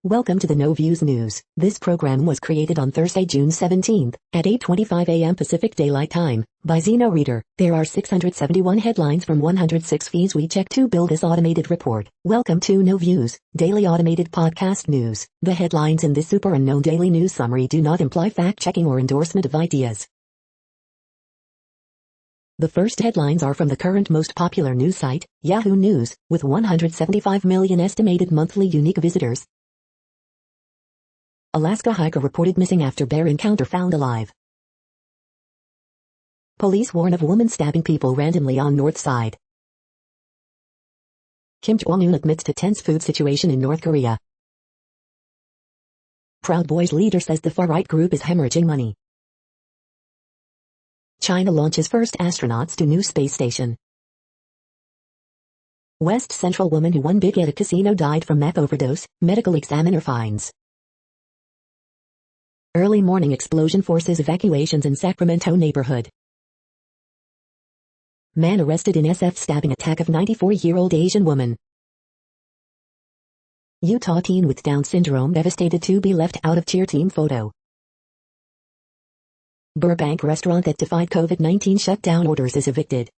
Welcome to the No Views News. This program was created on Thursday, June 17th, at 8:25 a.m. Pacific Daylight Time, by Zeno Reader. There are 671 headlines from 106 feeds we check to build this automated report. Welcome to No Views, daily automated podcast news. The headlines in this super unknown daily news summary do not imply fact-checking or endorsement of ideas. The first headlines are from the current most popular news site, Yahoo News, with 175 million estimated monthly unique visitors. Alaska hiker reported missing after bear encounter found alive. Police warn of woman stabbing people randomly on North Side. Kim Jong-un admits to tense food situation in North Korea. Proud Boys leader says the far-right group is hemorrhaging money. China launches first astronauts to new space station. West Central woman who won big at a casino died from meth overdose, medical examiner finds. Early morning explosion forces evacuations in Sacramento neighborhood. Man arrested in SF stabbing attack of 94-year-old Asian woman. Utah teen with Down syndrome devastated to be left out of cheer team photo. Burbank restaurant that defied COVID-19 shutdown orders is evicted.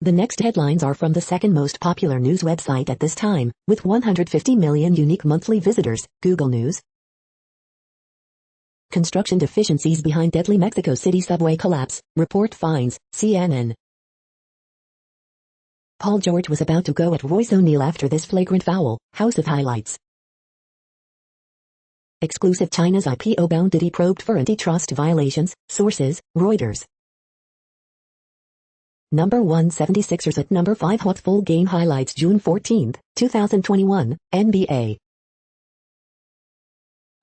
The next headlines are from the second most popular news website at this time, with 150 million unique monthly visitors, Google News. Construction deficiencies behind deadly Mexico City subway collapse, report finds, CNN. Paul George was about to go at Royce O'Neal after this flagrant foul, House of Highlights. Exclusive China's IPO-bound Diddy probed for antitrust violations, sources, Reuters. Number 1 76ers at number 5 hot full game highlights June 14, 2021, NBA.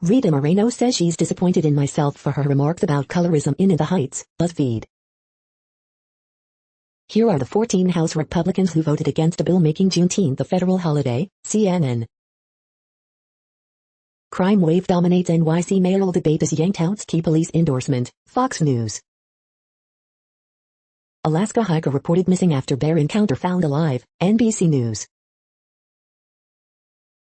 Rita Moreno says she's disappointed in myself for her remarks about colorism in the Heights, BuzzFeed. Here are the 14 House Republicans who voted against a bill making Juneteenth a federal holiday, CNN. Crime wave dominates NYC mayoral debate as yanked out's key police endorsement, Fox News. Alaska hiker reported missing after bear encounter found alive, NBC News.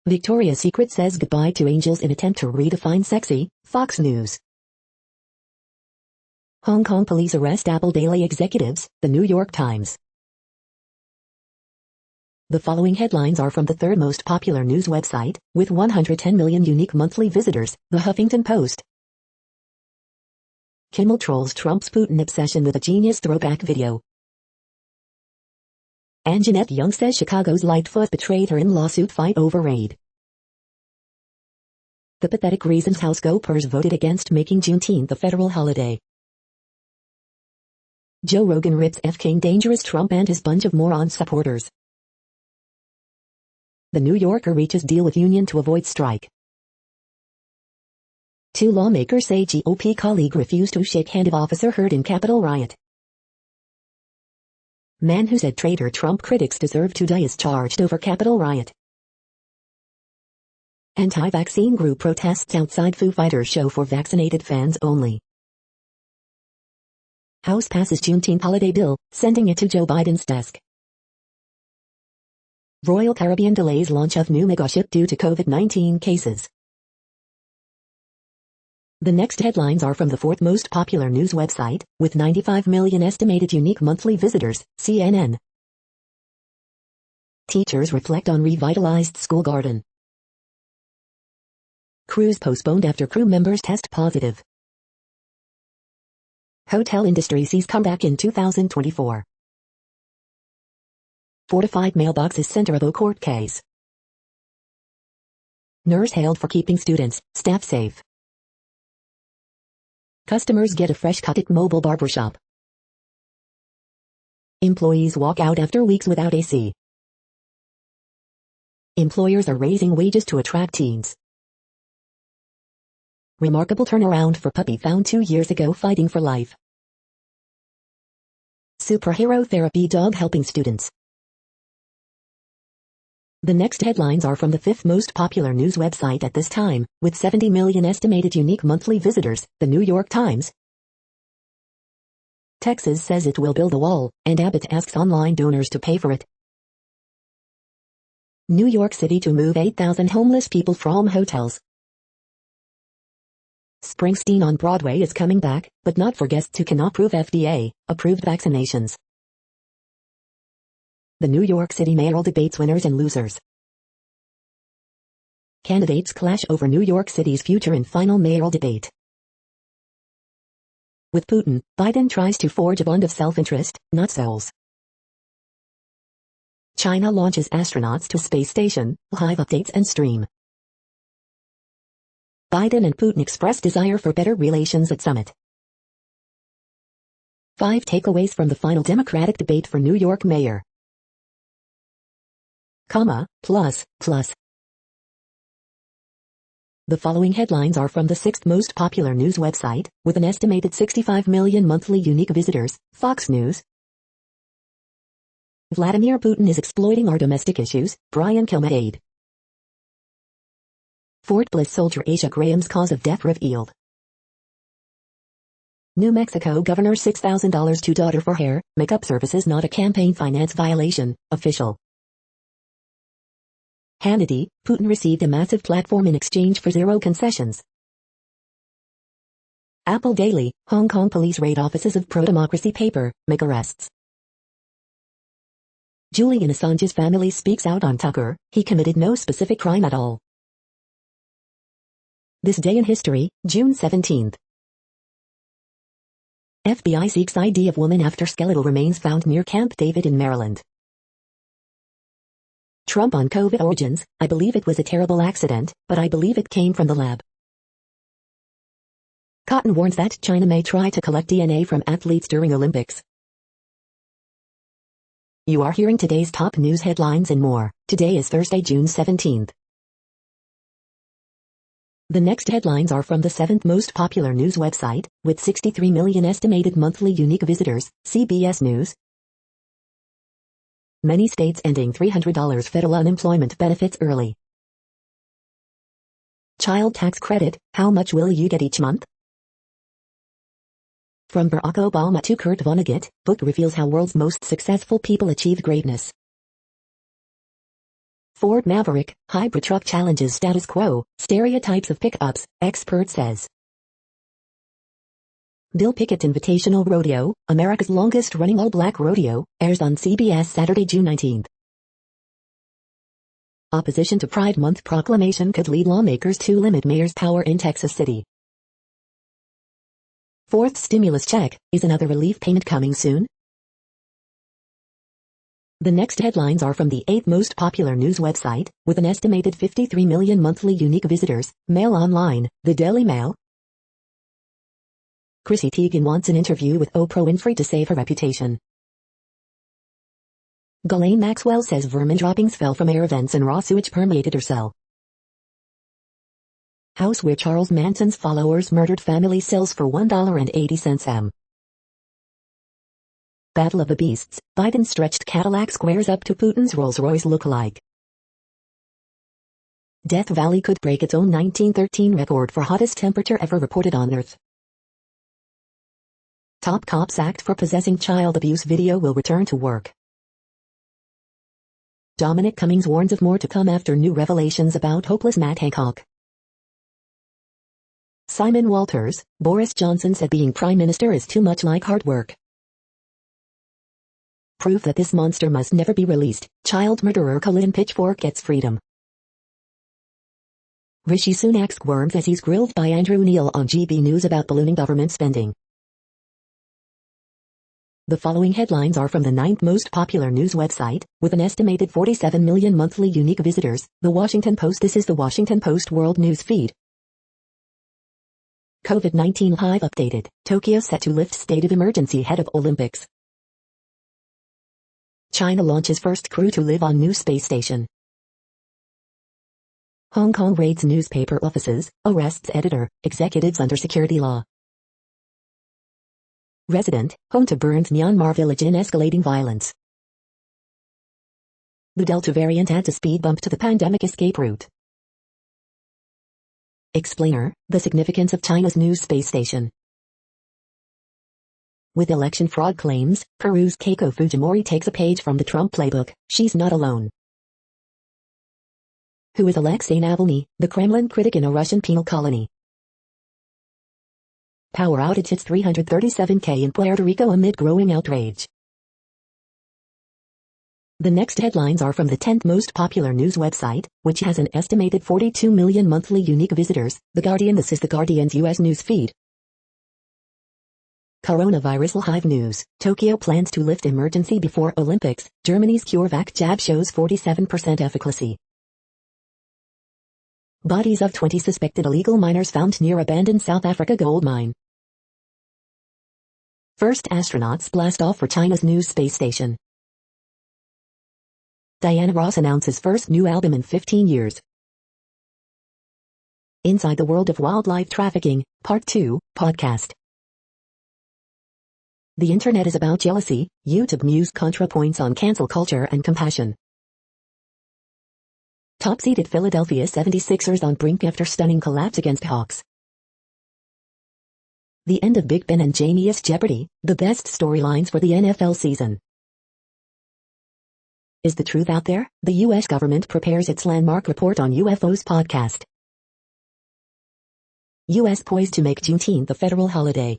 Victoria's Secret says goodbye to angels in attempt to redefine sexy, Fox News. Hong Kong police arrest Apple Daily executives, The New York Times. The following headlines are from the third most popular news website, with 110 million unique monthly visitors, The Huffington Post. Kimmel trolls Trump's Putin obsession with a genius throwback video. And Jeanette Young says Chicago's Lightfoot betrayed her in lawsuit fight over raid. The pathetic reasons House Gophers voted against making Juneteenth a federal holiday. Joe Rogan rips F. King dangerous Trump and his bunch of moron supporters. The New Yorker reaches deal with union to avoid strike. 2 lawmakers say GOP colleague refused to shake hand of officer hurt in Capitol riot. Man who said traitor Trump critics deserve to die is charged over Capitol riot. Anti-vaccine group protests outside Foo Fighters show for vaccinated fans only. House passes Juneteenth holiday bill, sending it to Joe Biden's desk. Royal Caribbean delays launch of new megaship due to COVID-19 cases. The next headlines are from the fourth most popular news website, with 95 million estimated unique monthly visitors, CNN. Teachers reflect on revitalized school garden. Cruise postponed after crew members test positive. Hotel industry sees comeback in 2024. Fortified mailboxes center of court case. Nurse hailed for keeping students, staff safe. Customers get a fresh cut at mobile barbershop. Employees walk out after weeks without AC. Employers are raising wages to attract teens. Remarkable turnaround for puppy found 2 years ago fighting for life. Superhero therapy dog helping students. The next headlines are from the fifth most popular news website at this time, with 70 million estimated unique monthly visitors, The New York Times. Texas says it will build a wall, and Abbott asks online donors to pay for it. New York City to move 8,000 homeless people from hotels. Springsteen on Broadway is coming back, but not for guests who cannot prove FDA-approved vaccinations. The New York City mayoral debates winners and losers. Candidates clash over New York City's future in final mayoral debate. With Putin, Biden tries to forge a bond of self-interest, not souls. China launches astronauts to space station, live updates and stream. Biden and Putin express desire for better relations at summit. 5 takeaways from the final Democratic debate for New York mayor. Plus. The following headlines are from the 6th most popular news website, with an estimated 65 million monthly unique visitors, Fox News. Vladimir Putin is exploiting our domestic issues, Brian Kilmeade. Fort Bliss soldier Asia Graham's cause of death revealed. New Mexico governor $6,000 to daughter for hair, makeup services not a campaign finance violation, official. Hannity, Putin received a massive platform in exchange for zero concessions. Apple Daily, Hong Kong police raid offices of pro-democracy paper, make arrests. Julian Assange's family speaks out on Tucker, he committed no specific crime at all. This day in history, June 17th. FBI seeks ID of woman after skeletal remains found near Camp David in Maryland. Trump on COVID origins, I believe it was a terrible accident, but I believe it came from the lab. Cotton warns that China may try to collect DNA from athletes during Olympics. You are hearing today's top news headlines and more. Today is Thursday, June 17th. The next headlines are from the 7th most popular news website, with 63 million estimated monthly unique visitors, CBS News. Many states ending $300 federal unemployment benefits early. Child tax credit, how much will you get each month? From Barack Obama to Kurt Vonnegut, book reveals how world's most successful people achieve greatness. Ford Maverick, hybrid truck challenges status quo, stereotypes of pickups, expert says. Bill Pickett Invitational Rodeo, America's longest-running all-black rodeo, airs on CBS Saturday, June 19th. Opposition to Pride Month proclamation could lead lawmakers to limit mayor's power in Texas City. 4th stimulus check, is another relief payment coming soon? The next headlines are from the 8th most popular news website, with an estimated 53 million monthly unique visitors, Mail Online, the Daily Mail. Chrissy Teigen wants an interview with Oprah Winfrey to save her reputation. Ghislaine Maxwell says vermin droppings fell from air vents and raw sewage permeated her cell. House where Charles Manson's followers murdered family sells for $1.80 m. Battle of the Beasts, Biden stretched Cadillac squares up to Putin's Rolls-Royce lookalike. Death Valley could break its own 1913 record for hottest temperature ever reported on Earth. Top cop sacked for possessing child abuse video will return to work. Dominic Cummings warns of more to come after new revelations about hopeless Matt Hancock. Simon Walters, Boris Johnson said being prime minister is too much like hard work. Proof that this monster must never be released, child murderer Colin Pitchfork gets freedom. Rishi Sunak squirms as he's grilled by Andrew Neil on GB News about ballooning government spending. The following headlines are from the 9th most popular news website, with an estimated 47 million monthly unique visitors, The Washington Post. This is The Washington Post World News Feed. COVID-19 hive updated, Tokyo set to lift state of emergency ahead of Olympics. China launches first crew to live on new space station. Hong Kong raids newspaper offices, arrests editor, executives under security law. Resident, home to burned Myanmar village in escalating violence. The Delta variant adds a speed bump to the pandemic escape route. Explainer, the significance of China's new space station. With election fraud claims, Peru's Keiko Fujimori takes a page from the Trump playbook. She's not alone. Who is Alexei Navalny, the Kremlin critic in a Russian penal colony? Power outage hits 337K in Puerto Rico amid growing outrage. The next headlines are from the 10th most popular news website, which has an estimated 42 million monthly unique visitors, The Guardian. This is The Guardian's U.S. news feed. Coronavirus Live News. Tokyo plans to lift emergency before Olympics. Germany's CureVac jab shows 47% efficacy. Bodies of 20 suspected illegal miners found near abandoned South Africa gold mine. First astronauts blast off for China's new space station. Diana Ross announces first new album in 15 years. Inside the World of Wildlife Trafficking, Part 2, Podcast. The Internet is about jealousy. YouTube mused ContraPoints on cancel culture and compassion. Top-seeded Philadelphia 76ers on brink after stunning collapse against Hawks. The end of Big Ben and Jamia's Jeopardy, the best storylines for the NFL season. Is the truth out there? The U.S. government prepares its landmark report on UFOs podcast. U.S. poised to make Juneteenth a federal holiday.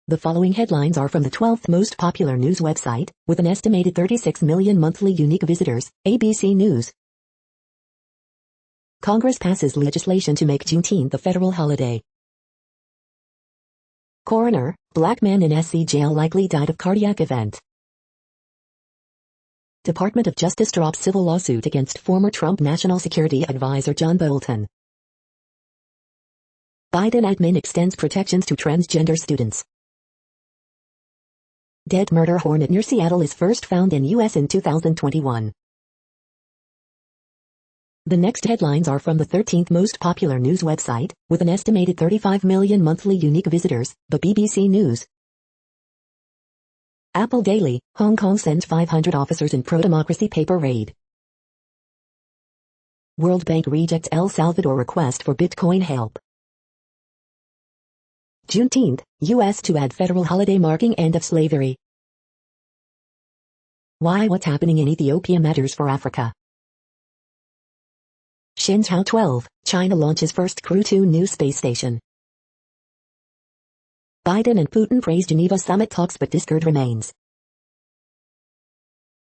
The following headlines are from the 12th most popular news website, with an estimated 36 million monthly unique visitors, ABC News. Congress passes legislation to make Juneteenth a federal holiday. Coroner, black man in SC jail likely died of cardiac event. Department of Justice drops civil lawsuit against former Trump National Security Advisor John Bolton. Biden admin extends protections to transgender students. Dead murder hornet near Seattle is first found in U.S. in 2021. The next headlines are from the 13th most popular news website, with an estimated 35 million monthly unique visitors, the BBC News. Apple Daily, Hong Kong sends 500 officers in pro-democracy paper raid. World Bank rejects El Salvador request for Bitcoin help. Juneteenth, U.S. to add federal holiday marking end of slavery. Why what's happening in Ethiopia matters for Africa. Shenzhou 12, China launches first Crew 2 new space station. Biden and Putin praise Geneva summit talks but discord remains.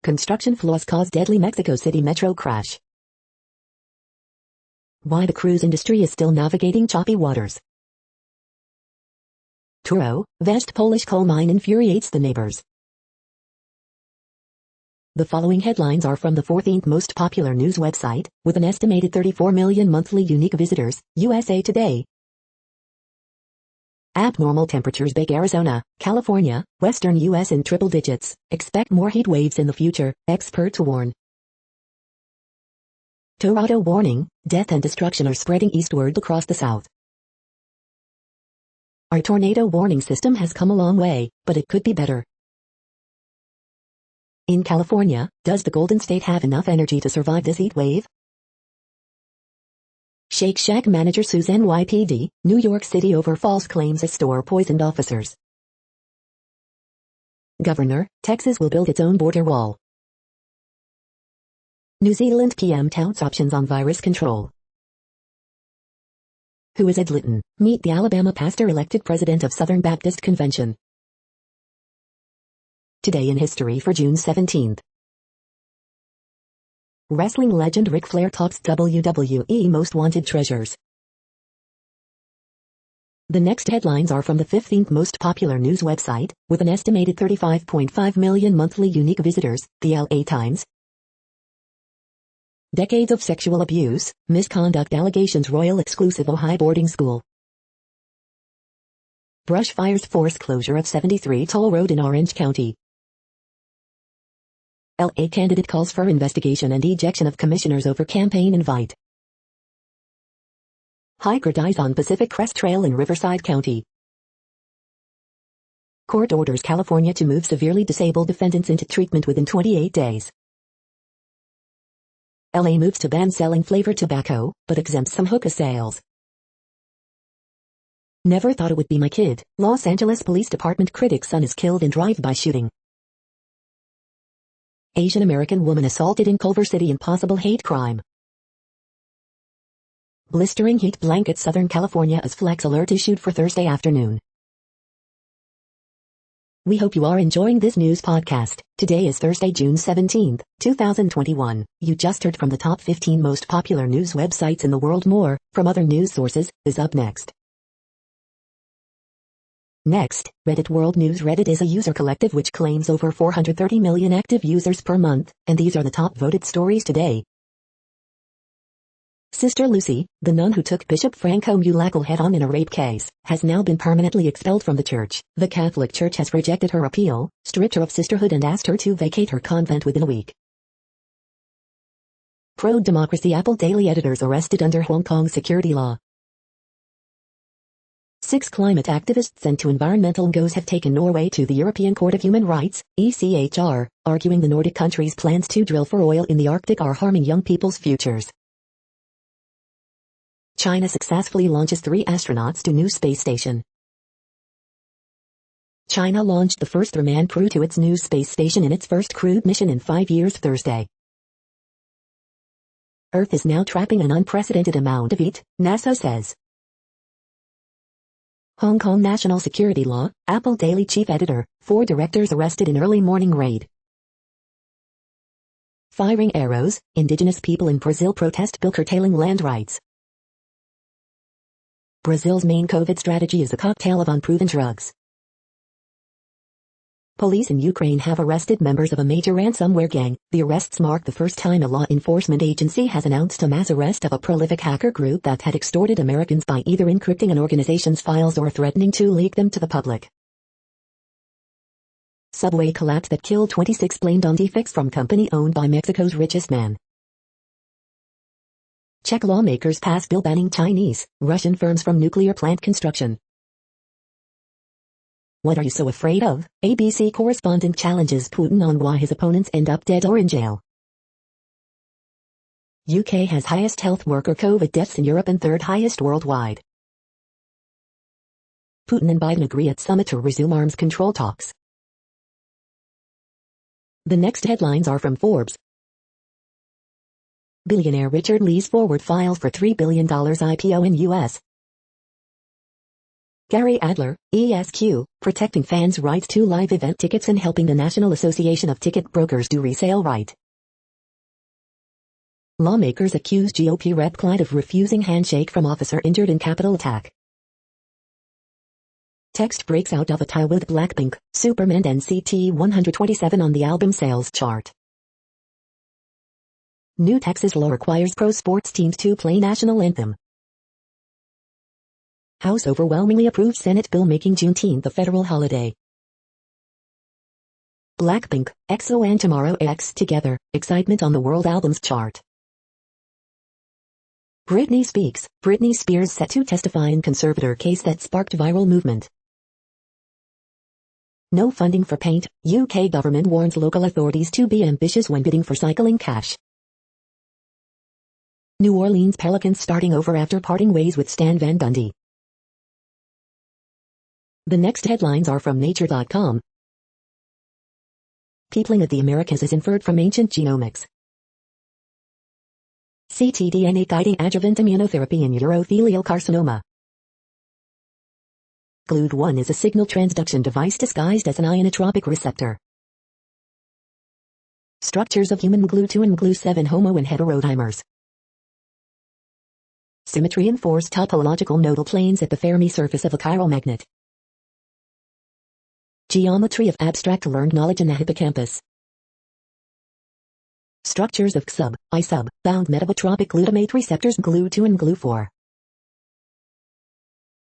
Construction flaws cause deadly Mexico City metro crash. Why the cruise industry is still navigating choppy waters. Turo, vast Polish coal mine infuriates the neighbors. The following headlines are from the 14th most popular news website, with an estimated 34 million monthly unique visitors, USA Today. Abnormal temperatures bake Arizona, California, western U.S. in triple digits. Expect more heat waves in the future, experts warn. Tornado warning, death and destruction are spreading eastward across the south. Our tornado warning system has come a long way, but it could be better. In California, does the Golden State have enough energy to survive this heat wave? Shake Shack manager sues NYPD, New York City over false claims a store poisoned officers. Governor, Texas will build its own border wall. New Zealand PM touts options on virus control. Who is Ed Litton? Meet the Alabama pastor elected president of Southern Baptist Convention. Today in history for June 17th. Wrestling legend Ric Flair talks WWE Most Wanted Treasures. The next headlines are from the 15th most popular news website, with an estimated 35.5 million monthly unique visitors, the LA Times. Decades of sexual abuse, misconduct allegations Royal exclusive Ohio boarding school. Brush fires force closure of 73 toll road in Orange County. LA candidate calls for investigation and ejection of commissioners over campaign invite. Hiker dies on Pacific Crest Trail in Riverside County. Court orders California to move severely disabled defendants into treatment within 28 days. LA moves to ban selling flavored tobacco, but exempts some hookah sales. Never thought it would be my kid. Los Angeles Police Department critic's son is killed in drive-by shooting. Asian American woman assaulted in Culver City in possible hate crime. Blistering heat blankets Southern California as flex alert issued for Thursday afternoon. We hope you are enjoying this news podcast. Today is Thursday, June 17, 2021. You just heard from the top 15 most popular news websites in the world. More from other news sources is up next. Next, Reddit World News. Reddit is a user collective which claims over 430 million active users per month, and these are the top voted stories today. Sister Lucy, the nun who took Bishop Franco Mulackel head-on in a rape case, has now been permanently expelled from the church. The Catholic Church has rejected her appeal, stripped her of sisterhood and asked her to vacate her convent within a week. Pro-democracy Apple Daily editors arrested under Hong Kong security law. 6 climate activists and 2 environmental NGOs have taken Norway to the European Court of Human Rights, ECHR, arguing the Nordic countries' plans to drill for oil in the Arctic are harming young people's futures. China successfully launches 3 astronauts to new space station. China launched the first manned crew to its new space station in its first crewed mission in 5 years Thursday. Earth is now trapping an unprecedented amount of heat, NASA says. Hong Kong national security law, Apple Daily chief editor, 4 directors arrested in early morning raid. Firing arrows, indigenous people in Brazil protest bill curtailing land rights. Brazil's main COVID strategy is a cocktail of unproven drugs. Police in Ukraine have arrested members of a major ransomware gang. The arrests mark the first time a law enforcement agency has announced a mass arrest of a prolific hacker group that had extorted Americans by either encrypting an organization's files or threatening to leak them to the public. Subway collapse that killed 26 blamed on defects from company owned by Mexico's richest man. Czech lawmakers pass bill banning Chinese, Russian firms from nuclear plant construction. What are you so afraid of? ABC correspondent challenges Putin on why his opponents end up dead or in jail. UK has highest health worker COVID deaths in Europe and 3rd highest worldwide. Putin and Biden agree at summit to resume arms control talks. The next headlines are from Forbes. Billionaire Richard Lee's forward files for $3 billion IPO in U.S. Gary Adler, ESQ, protecting fans' rights to live event tickets and helping the National Association of Ticket Brokers do resale right. Lawmakers accuse GOP Rep. Clyde of refusing handshake from officer injured in Capitol attack. Text breaks out of a tie with Blackpink, Superman and CT 127 on the album sales chart. New Texas law requires pro sports teams to play national anthem. House overwhelmingly approved Senate bill making Juneteenth a federal holiday. Blackpink, EXO and Tomorrow X together, excitement on the world albums chart. Britney speaks, Britney Spears set to testify in conservator case that sparked viral movement. No funding for paint, UK government warns local authorities to be ambitious when bidding for cycling cash. New Orleans Pelicans starting over after parting ways with Stan Van Gundy. The next headlines are from Nature.com. Peopling of the Americas is inferred from ancient genomics. ctDNA guiding adjuvant immunotherapy in urothelial carcinoma. GLUD1 is a signal transduction device disguised as an ionotropic receptor. Structures of human GLU2 and GLU7 homo and heterodimers. Symmetry enforced topological nodal planes at the Fermi surface of a chiral magnet. Geometry of abstract learned knowledge in the hippocampus. Structures of XUB, ISUB, bound metabotropic glutamate receptors GLU2 and GLU4.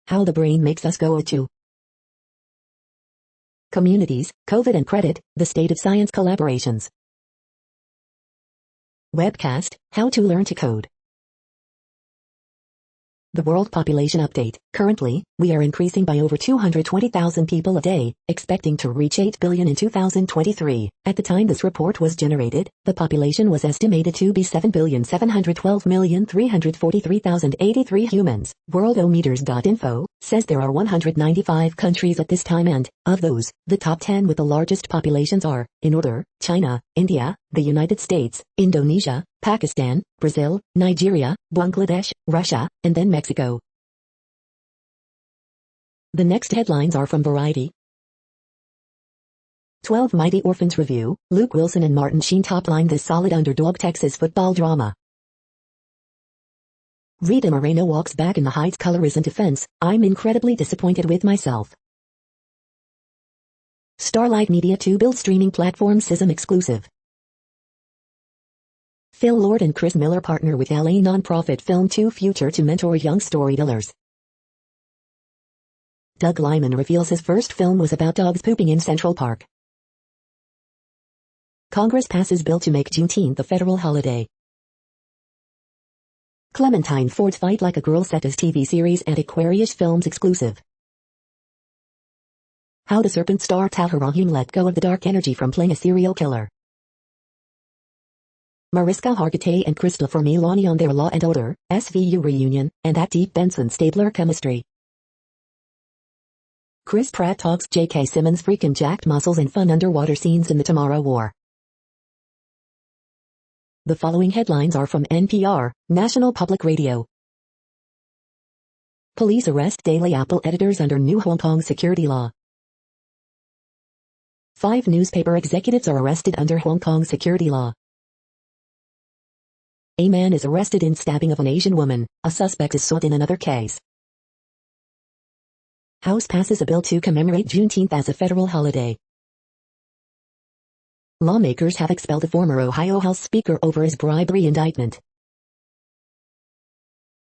How the brain makes us go to. Communities, COVID and credit, the state of science collaborations. Webcast, how to learn to code. The World Population Update. Currently, we are increasing by over 220,000 people a day, expecting to reach 8 billion in 2023. At the time this report was generated, the population was estimated to be 7,712,343,083 humans. Worldometers.info says there are 195 countries at this time and, of those, the top 10 with the largest populations are, in order, China, India, the United States, Indonesia, Pakistan, Brazil, Nigeria, Bangladesh, Russia, and then Mexico. The next headlines are from Variety. 12 Mighty Orphans Review, Luke Wilson and Martin Sheen topline this solid underdog Texas football drama. Rita Moreno walks back in the Heights colorism defense, I'm incredibly disappointed with myself. Starlight Media to build streaming platform SISM exclusive. Phil Lord and Chris Miller partner with LA nonprofit Film 2 Future to mentor young storytellers. Doug Liman reveals his first film was about dogs pooping in Central Park. Congress passes bill to make Juneteenth a federal holiday. Clementine Ford's Fight Like a Girl set as TV series at Aquarius Films exclusive. How the Serpent star Tahar Rahim let go of the dark energy from playing a serial killer. Mariska Hargitay and Christopher Milani on their Law & Order, SVU reunion, and that deep Benson-Stabler chemistry. Chris Pratt talks J.K. Simmons' freaking jacked muscles and fun underwater scenes in The Tomorrow War. The following headlines are from NPR, National Public Radio. Police arrest Daily Apple editors under new Hong Kong security law. 5 newspaper executives are arrested under Hong Kong security law. A man is arrested in stabbing of an Asian woman. A suspect is sought in another case. House passes a bill to commemorate Juneteenth as a federal holiday. Lawmakers have expelled a former Ohio House Speaker over his bribery indictment.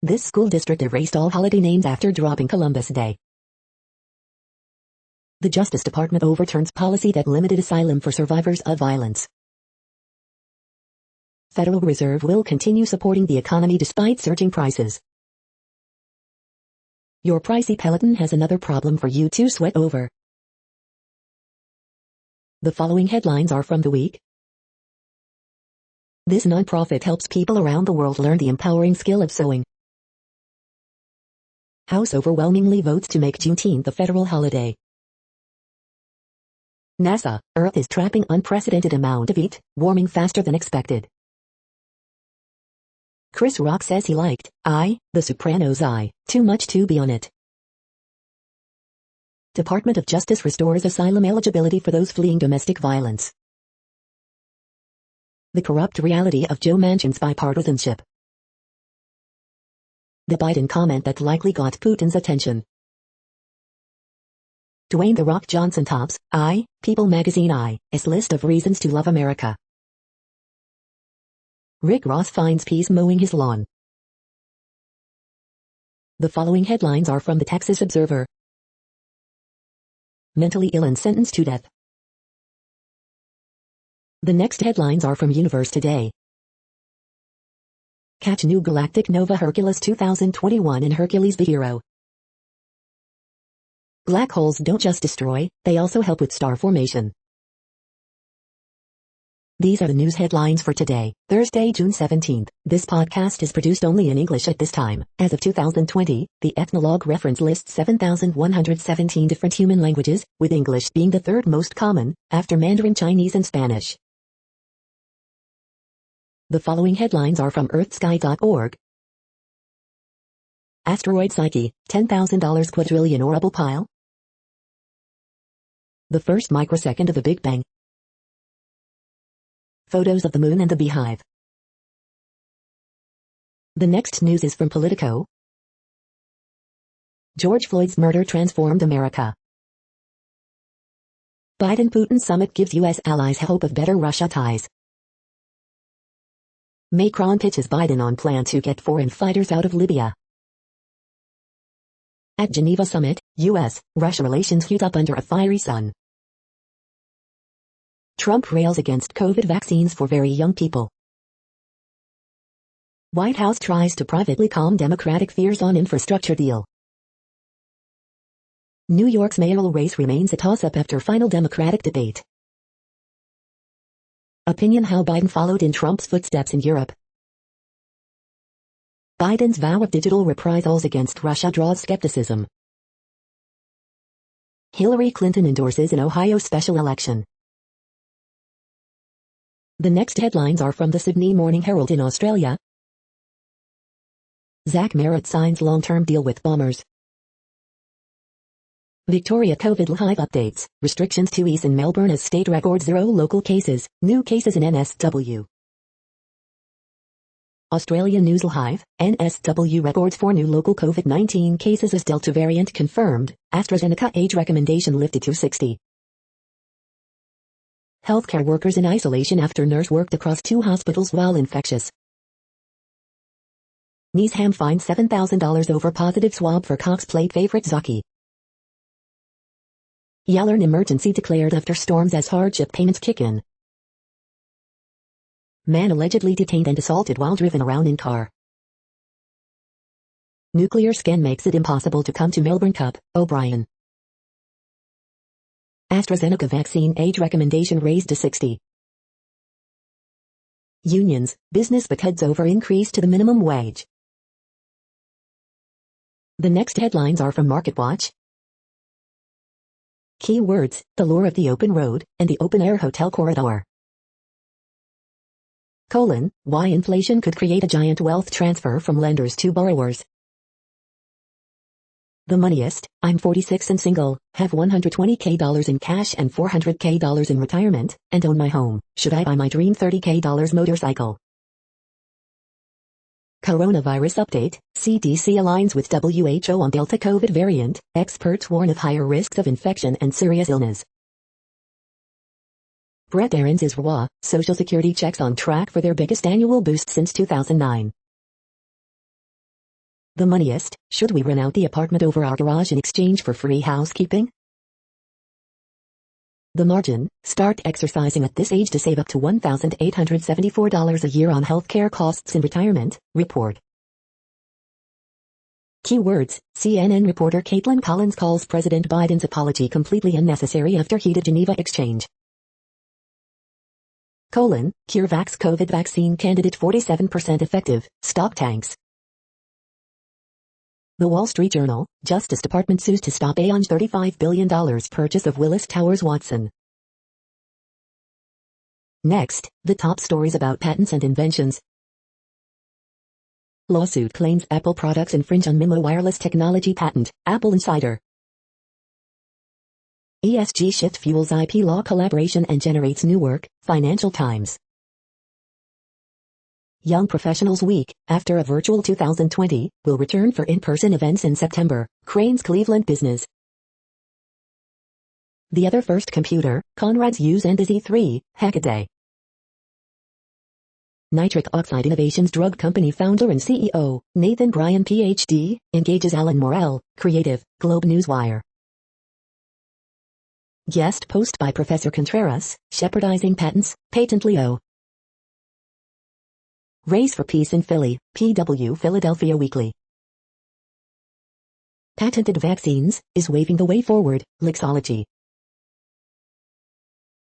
This school district erased all holiday names after dropping Columbus Day. The Justice Department overturns policy that limited asylum for survivors of violence. Federal Reserve will continue supporting the economy despite surging prices. Your pricey Peloton has another problem for you to sweat over. The following headlines are from The Week. This nonprofit helps people around the world learn the empowering skill of sewing. House overwhelmingly votes to make Juneteenth a federal holiday. NASA, Earth is trapping unprecedented amount of heat, warming faster than expected. Chris Rock says he liked The Sopranos too much to be on it. Department of Justice restores asylum eligibility for those fleeing domestic violence. The corrupt reality of Joe Manchin's bipartisanship. The Biden comment that likely got Putin's attention. Dwayne "The Rock" Johnson tops People magazine his list of reasons to love America. Rick Ross finds peace mowing his lawn. The following headlines are from the Texas Observer. Mentally ill and sentenced to death. The next headlines are from Universe Today. Catch new galactic nova Hercules 2021 in Hercules the Hero. Black holes don't just destroy, they also help with star formation. These are the news headlines for today, Thursday, June 17th. This podcast is produced only in English at this time. As of 2020, the Ethnologue reference lists 7,117 different human languages, with English being the third most common, after Mandarin Chinese and Spanish. The following headlines are from earthsky.org. Asteroid Psyche, $10,000 quadrillion orbital pile. The first microsecond of the Big Bang. Photos of the moon and the beehive. The next news is from Politico. George Floyd's murder transformed America. Biden-Putin summit gives U.S. allies hope of better Russia ties. Macron pitches Biden on plan to get foreign fighters out of Libya. At Geneva summit, U.S.-Russia relations heat up under a fiery sun. Trump rails against COVID vaccines for very young people. White House tries to privately calm Democratic fears on infrastructure deal. New York's mayoral race remains a toss-up after final Democratic debate. Opinion how Biden followed in Trump's footsteps in Europe. Biden's vow of digital reprisals against Russia draws skepticism. Hillary Clinton endorses an Ohio special election. The next headlines are from the Sydney Morning Herald in Australia. Zach Merritt signs long-term deal with Bombers. Victoria COVID live updates, restrictions to ease in Melbourne as state records 0 local cases, new cases in NSW. Australia News Live, NSW records 4 new local COVID-19 cases as Delta variant confirmed, AstraZeneca age recommendation lifted to 60. Healthcare workers in isolation after nurse worked across 2 hospitals while infectious. Neesham fined $7,000 over positive swab for Cox Plate favorite Zaki. Yallourn emergency declared after storms as hardship payments kick in. Man allegedly detained and assaulted while driven around in car. Nuclear scan makes it impossible to come to Melbourne Cup, O'Brien. AstraZeneca vaccine age recommendation raised to 60. Unions, business but heads over increase to the minimum wage. The next headlines are from MarketWatch. Keywords, the lure of the open road, and the open-air hotel corridor. Why inflation could create a giant wealth transfer from lenders to borrowers. The Moneyest, I'm 46 and single, have $120K in cash and $400K in retirement, and own my home. Should I buy my dream $30K motorcycle? Coronavirus update, CDC aligns with WHO on Delta COVID variant, experts warn of higher risks of infection and serious illness. Brett Aaron's is raw, Social Security checks on track for their biggest annual boost since 2009. The Moneyest, should we rent out the apartment over our garage in exchange for free housekeeping? The Margin, start exercising at this age to save up to $1,874 a year on healthcare costs in retirement, report. Keywords, CNN reporter Caitlin Collins calls President Biden's apology completely unnecessary after heated Geneva exchange. CureVac's COVID vaccine candidate 47% effective, stock tanks. The Wall Street Journal, Justice Department sues to stop Aon's $35 billion purchase of Willis Towers Watson. Next, the top stories about patents and inventions. Lawsuit claims Apple products infringe on MIMO wireless technology patent, Apple Insider. ESG shift fuels IP law collaboration and generates new work, Financial Times. Young Professionals Week, after a virtual 2020, will return for in-person events in September, Crane's Cleveland Business. The Other First Computer, Conrad's Use and the Z3, Hackaday. Nitric Oxide Innovations drug company founder and CEO, Nathan Bryan Ph.D., engages Alan Morell, creative, Globe Newswire. Guest post by Professor Contreras, Shepherdizing Patents, Patent Leo. Race for Peace in Philly, PW Philadelphia Weekly. Patented vaccines, is waving the way forward, Lexology.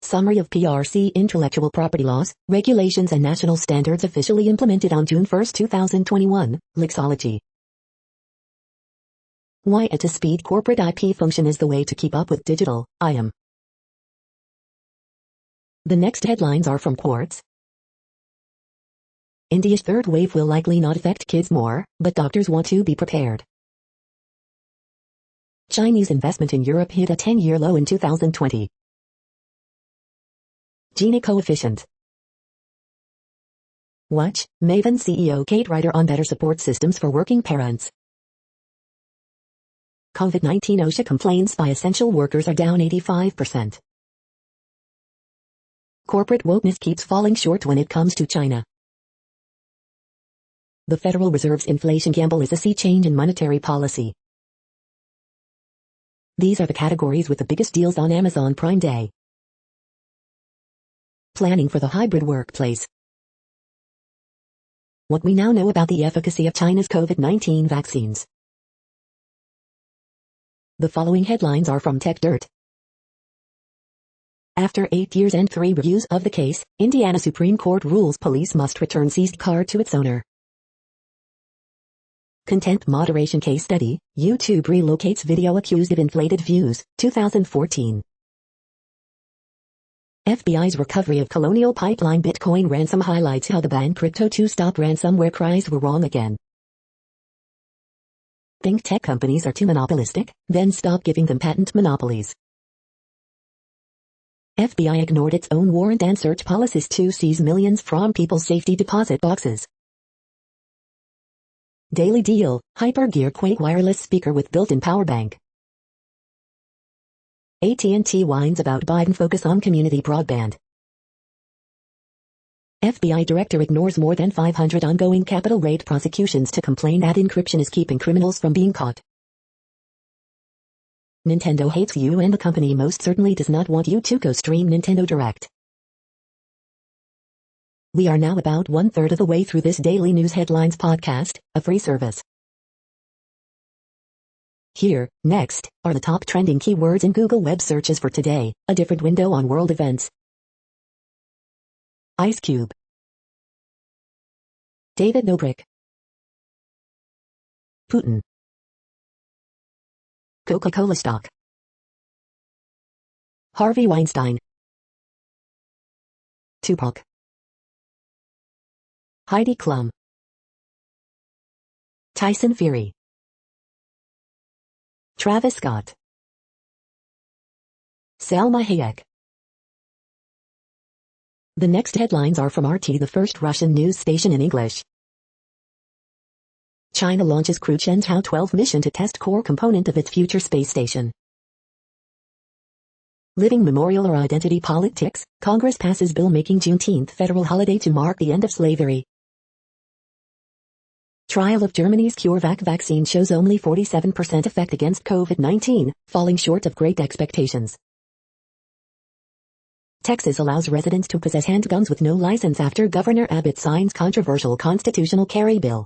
Summary of PRC intellectual property laws, regulations and national standards officially implemented on June 1, 2021, Lexology. Why at a speed corporate IP function is the way to keep up with digital, IM. The next headlines are from Quartz. India's third wave will likely not affect kids more, but doctors want to be prepared. Chinese investment in Europe hit a 10-year low in 2020. Gini coefficient. Watch, Maven CEO Kate Ryder on better support systems for working parents. COVID-19 OSHA complaints by essential workers are down 85%. Corporate wokeness keeps falling short when it comes to China. The Federal Reserve's inflation gamble is a sea change in monetary policy. These are the categories with the biggest deals on Amazon Prime Day. Planning for the hybrid workplace. What we now know about the efficacy of China's COVID-19 vaccines. The following headlines are from TechDirt. After 8 years and 3 reviews of the case, Indiana Supreme Court rules police must return seized car to its owner. Content moderation case study, YouTube relocates video accused of inflated views, 2014. FBI's recovery of Colonial Pipeline Bitcoin ransom highlights how the ban Crypto2 stop ransomware cries were wrong again. Think tech companies are too monopolistic? Then stop giving them patent monopolies. FBI ignored its own warrant and search policies to seize millions from people's safety deposit boxes. Daily Deal, HyperGear Quake wireless speaker with built-in power bank. AT&T whines about Biden focus on community broadband. FBI director ignores more than 500 ongoing Capitol raid prosecutions to complain that encryption is keeping criminals from being caught. Nintendo hates you and the company most certainly does not want you to go stream Nintendo Direct. We are now about 1/3 of the way through this daily news headlines podcast, a free service. Here, next, are the top trending keywords in Google web searches for today, a different window on world events. Ice Cube. David Dobrik. Putin. Coca-Cola stock. Harvey Weinstein. Tupac. Heidi Klum. Tyson Fury. Travis Scott. Salma Hayek. The next headlines are from RT, the first Russian news station in English. China launches Crew Chang'e-12 mission to test core component of its future space station. Living memorial or identity politics, Congress passes bill making Juneteenth federal holiday to mark the end of slavery. Trial of Germany's CureVac vaccine shows only 47% effect against COVID-19, falling short of great expectations. Texas allows residents to possess handguns with no license after Governor Abbott signs controversial constitutional carry bill.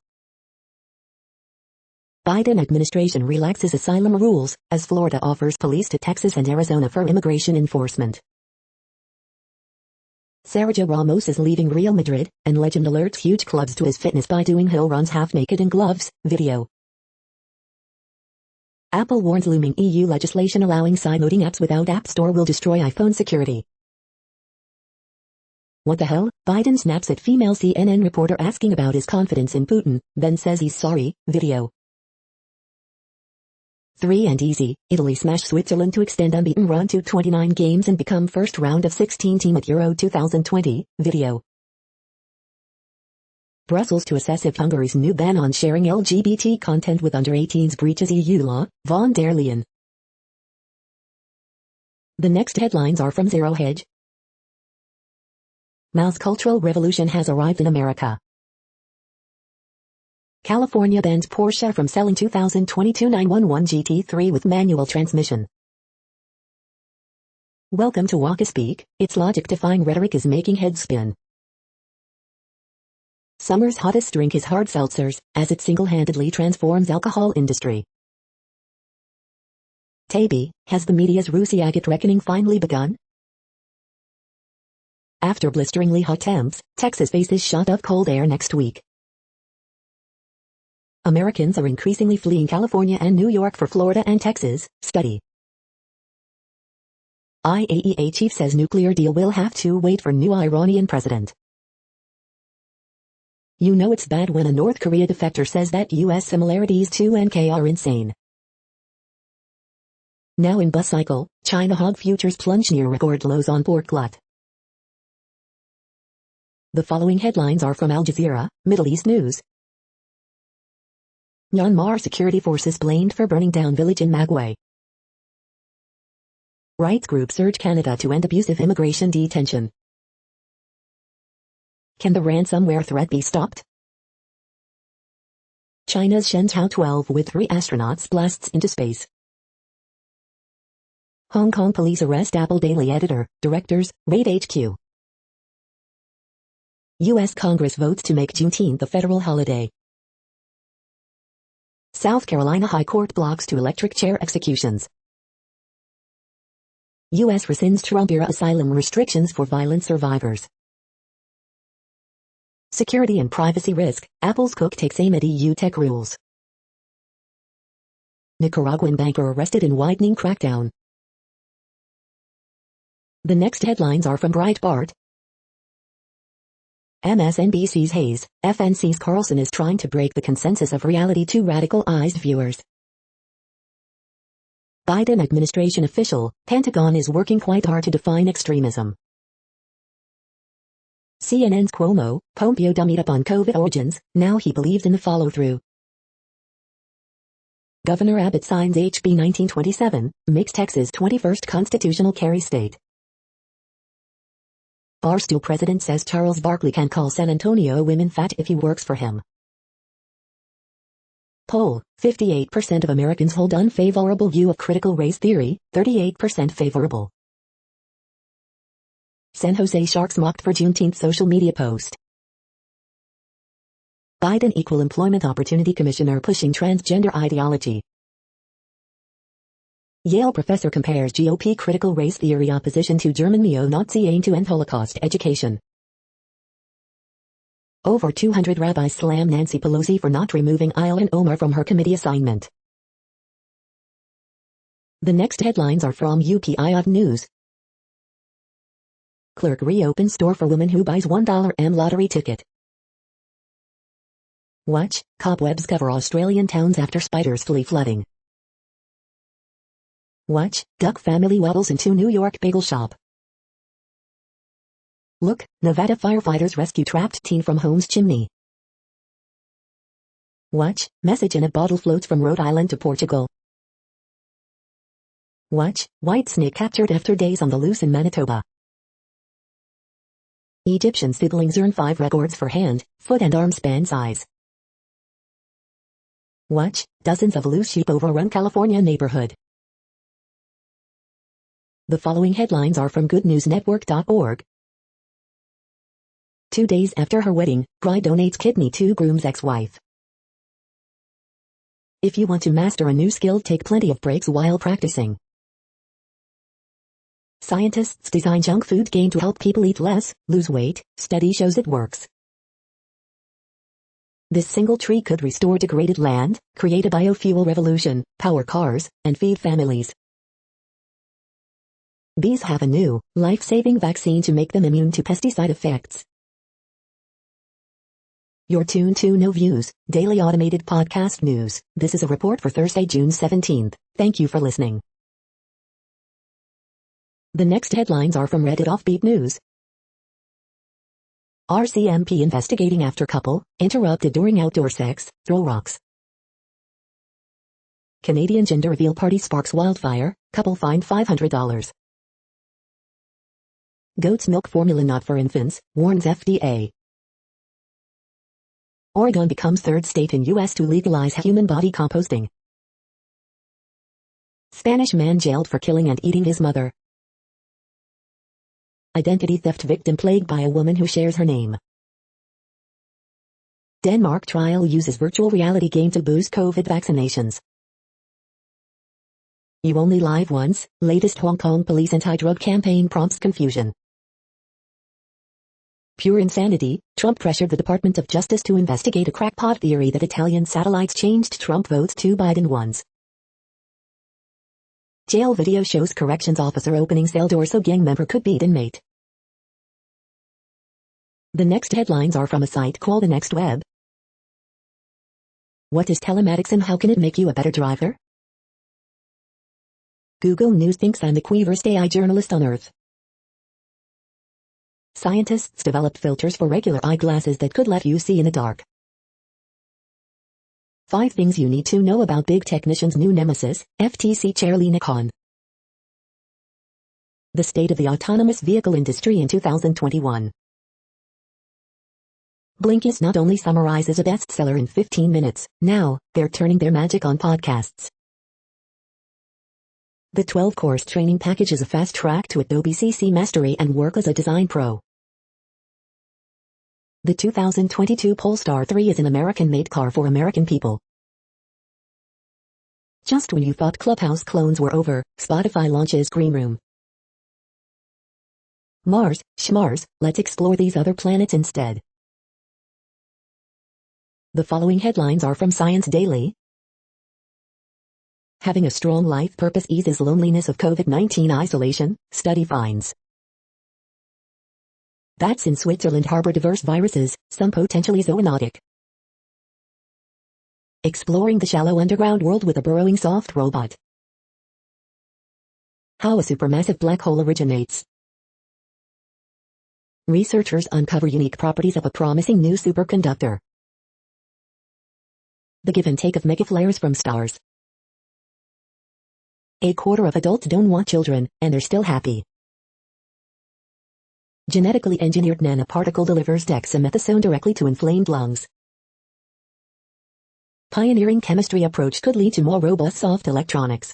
Biden administration relaxes asylum rules, as Florida offers police to Texas and Arizona for immigration enforcement. Sergio Ramos is leaving Real Madrid, and legend alerts huge clubs to his fitness by doing hill runs half naked in gloves, video. Apple warns looming EU legislation allowing side-loading apps without App Store will destroy iPhone security. What the hell? Biden snaps at female CNN reporter asking about his confidence in Putin, then says he's sorry, video. 3 and easy, Italy smash Switzerland to extend unbeaten run to 29 games and become first round of 16 team at Euro 2020, video. Brussels to assess if Hungary's new ban on sharing LGBT content with under-18s breaches EU law, von der Leyen. The next headlines are from Zero Hedge. Mao's Cultural Revolution has arrived in America. California bans Porsche from selling 2022 911 GT3 with manual transmission. Welcome to Waka Speak, its logic-defying rhetoric is making heads spin. Summer's hottest drink is hard seltzers, as it single-handedly transforms alcohol industry. Taby, has the media's Rusi agate reckoning finally begun? After blisteringly hot temps, Texas faces shot of cold air next week. Americans are increasingly fleeing California and New York for Florida and Texas, study. IAEA chief says nuclear deal will have to wait for new Iranian president. You know it's bad when a North Korea defector says that U.S. similarities to NK are insane. Now in bus cycle, China hog futures plunge near record lows on pork glut. The following headlines are from Al Jazeera, Middle East News. Myanmar security forces blamed for burning down village in Magway. Rights groups urge Canada to end abusive immigration detention. Can the ransomware threat be stopped? China's Shenzhou-12 with 3 astronauts blasts into space. Hong Kong police arrest Apple Daily editor, directors, raid HQ. U.S. Congress votes to make Juneteenth a federal holiday. South Carolina High Court blocks 2 electric chair executions. U.S. rescinds Trump-era asylum restrictions for violence survivors. Security and privacy risk, Apple's Cook takes aim at EU tech rules. Nicaraguan banker arrested in widening crackdown. The next headlines are from Breitbart. MSNBC's Hayes, FNC's Carlson is trying to break the consensus of reality to radicalized viewers. Biden administration official, Pentagon is working quite hard to define extremism. CNN's Cuomo, Pompeo dummied up on COVID origins, now he believes in the follow-through. Governor Abbott signs HB 1927, makes Texas 21st constitutional carry state. Barstool president says Charles Barkley can call San Antonio women fat if he works for him. Poll, 58% of Americans hold unfavorable view of critical race theory, 38% favorable. San Jose Sharks mocked for Juneteenth social media post. Biden Equal Employment Opportunity Commissioner pushing transgender ideology. Yale professor compares GOP critical race theory opposition to German neo-Nazi aim to end Holocaust education. Over 200 rabbis slam Nancy Pelosi for not removing Ilhan Omar from her committee assignment. The next headlines are from UPI News. Clerk reopens store for woman who buys $1 lottery ticket. Watch, cobwebs cover Australian towns after spiders flee flooding. Watch, duck family waddles into New York bagel shop. Look, Nevada firefighters rescue trapped teen from home's chimney. Watch, message in a bottle floats from Rhode Island to Portugal. Watch, white snake captured after days on the loose in Manitoba. Egyptian siblings earn 5 records for hand, foot and arm span size. Watch, dozens of loose sheep overrun California neighborhood. The following headlines are from goodnewsnetwork.org. 2 days after her wedding, bride donates kidney to groom's ex-wife. If you want to master a new skill, take plenty of breaks while practicing. Scientists design junk food game to help people eat less, lose weight, study shows it works. This single tree could restore degraded land, create a biofuel revolution, power cars, and feed families. Bees have a new, life-saving vaccine to make them immune to pesticide effects. You're tuned to No Views, daily automated podcast news. This is a report for Thursday, June 17th. Thank you for listening. The next headlines are from Reddit Offbeat News. RCMP investigating after couple, interrupted during outdoor sex, throw rocks. Canadian gender reveal party sparks wildfire, couple fined $500. Goat's milk formula not for infants, warns FDA. Oregon becomes 3rd state in U.S. to legalize human body composting. Spanish man jailed for killing and eating his mother. Identity theft victim plagued by a woman who shares her name. Denmark trial uses virtual reality game to boost COVID vaccinations. You only live once, latest Hong Kong police anti-drug campaign prompts confusion. Pure insanity, Trump pressured the Department of Justice to investigate a crackpot theory that Italian satellites changed Trump votes to Biden ones. Jail video shows corrections officer opening cell door so gang member could beat inmate. The next headlines are from a site called The Next Web. What is telematics and how can it make you a better driver? Google News thinks I'm the cleverest AI journalist on Earth. Scientists developed filters for regular eyeglasses that could let you see in the dark. 5 things you need to know about big technician's new nemesis, FTC Chair Lina Khan. The state of the autonomous vehicle industry in 2021. Blinkist not only summarizes a bestseller in 15 minutes, now, they're turning their magic on podcasts. The 12-course training package is a fast track to Adobe CC Mastery and work as a design pro. The 2022 Polestar 3 is an American-made car for American people. Just when you thought Clubhouse clones were over, Spotify launches Green Room. Mars, schmars, let's explore these other planets instead. The following headlines are from Science Daily. Having a strong life purpose eases loneliness of COVID-19 isolation, study finds. Bats in Switzerland harbor diverse viruses, some potentially zoonotic. Exploring the shallow underground world with a burrowing soft robot. How a supermassive black hole originates. Researchers uncover unique properties of a promising new superconductor. The give and take of megaflares from stars. A quarter of adults don't want children, and they're still happy. Genetically engineered nanoparticle delivers dexamethasone directly to inflamed lungs. Pioneering chemistry approach could lead to more robust soft electronics.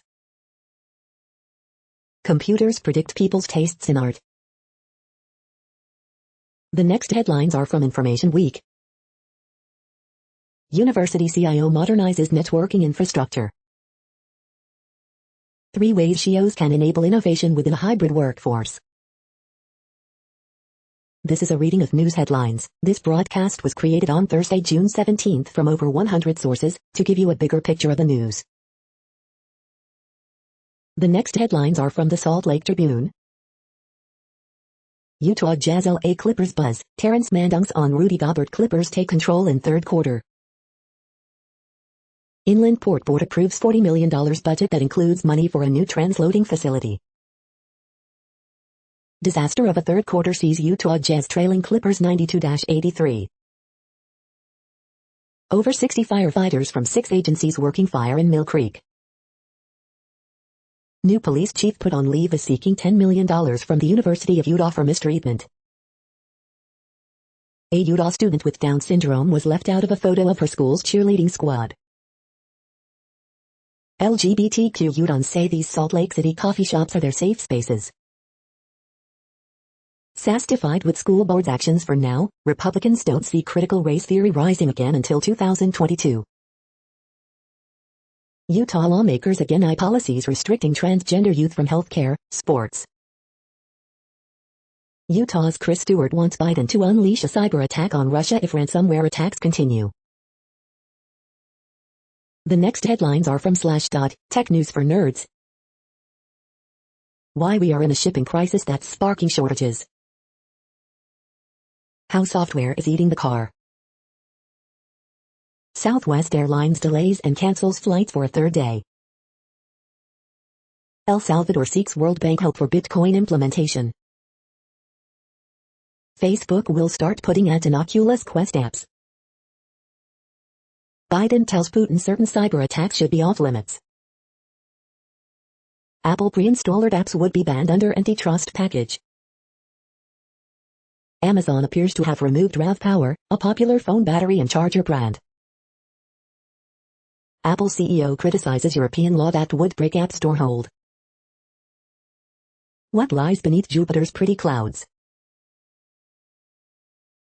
Computers predict people's tastes in art. The next headlines are from Information Week. University CIO modernizes networking infrastructure. 3 ways CIOs can enable innovation within a hybrid workforce. This is a reading of news headlines. This broadcast was created on Thursday, June 17th from over 100 sources, to give you a bigger picture of the news. The next headlines are from the Salt Lake Tribune. Utah Jazz LA Clippers buzz, Terrence Mann dunks on Rudy Gobert. Clippers take control in third quarter. Inland Port Board approves $40 million budget that includes money for a new transloading facility. Disaster of a third quarter sees Utah Jazz trailing Clippers 92-83. Over 60 firefighters from 6 agencies working fire in Mill Creek. New police chief put on leave is seeking $10 million from the University of Utah for mistreatment. A Utah student with Down syndrome was left out of a photo of her school's cheerleading squad. LGBTQ Utahns say these Salt Lake City coffee shops are their safe spaces. Satisfied with school board's actions for now, Republicans don't see critical race theory rising again until 2022. Utah lawmakers again eye policies restricting transgender youth from healthcare, sports. Utah's Chris Stewart wants Biden to unleash a cyber attack on Russia if ransomware attacks continue. The next headlines are from Slashdot, Tech News for Nerds. Why we are in a shipping crisis that's sparking shortages. How software is eating the car. Southwest Airlines delays and cancels flights for a third day. El Salvador seeks World Bank help for Bitcoin implementation. Facebook will start putting ads in Oculus Quest apps. Biden tells Putin certain cyber attacks should be off limits. Apple pre-installed apps would be banned under antitrust package. Amazon appears to have removed RAV Power, a popular phone battery and charger brand. Apple CEO criticizes European law that would break App Store hold. What lies beneath Jupiter's pretty clouds?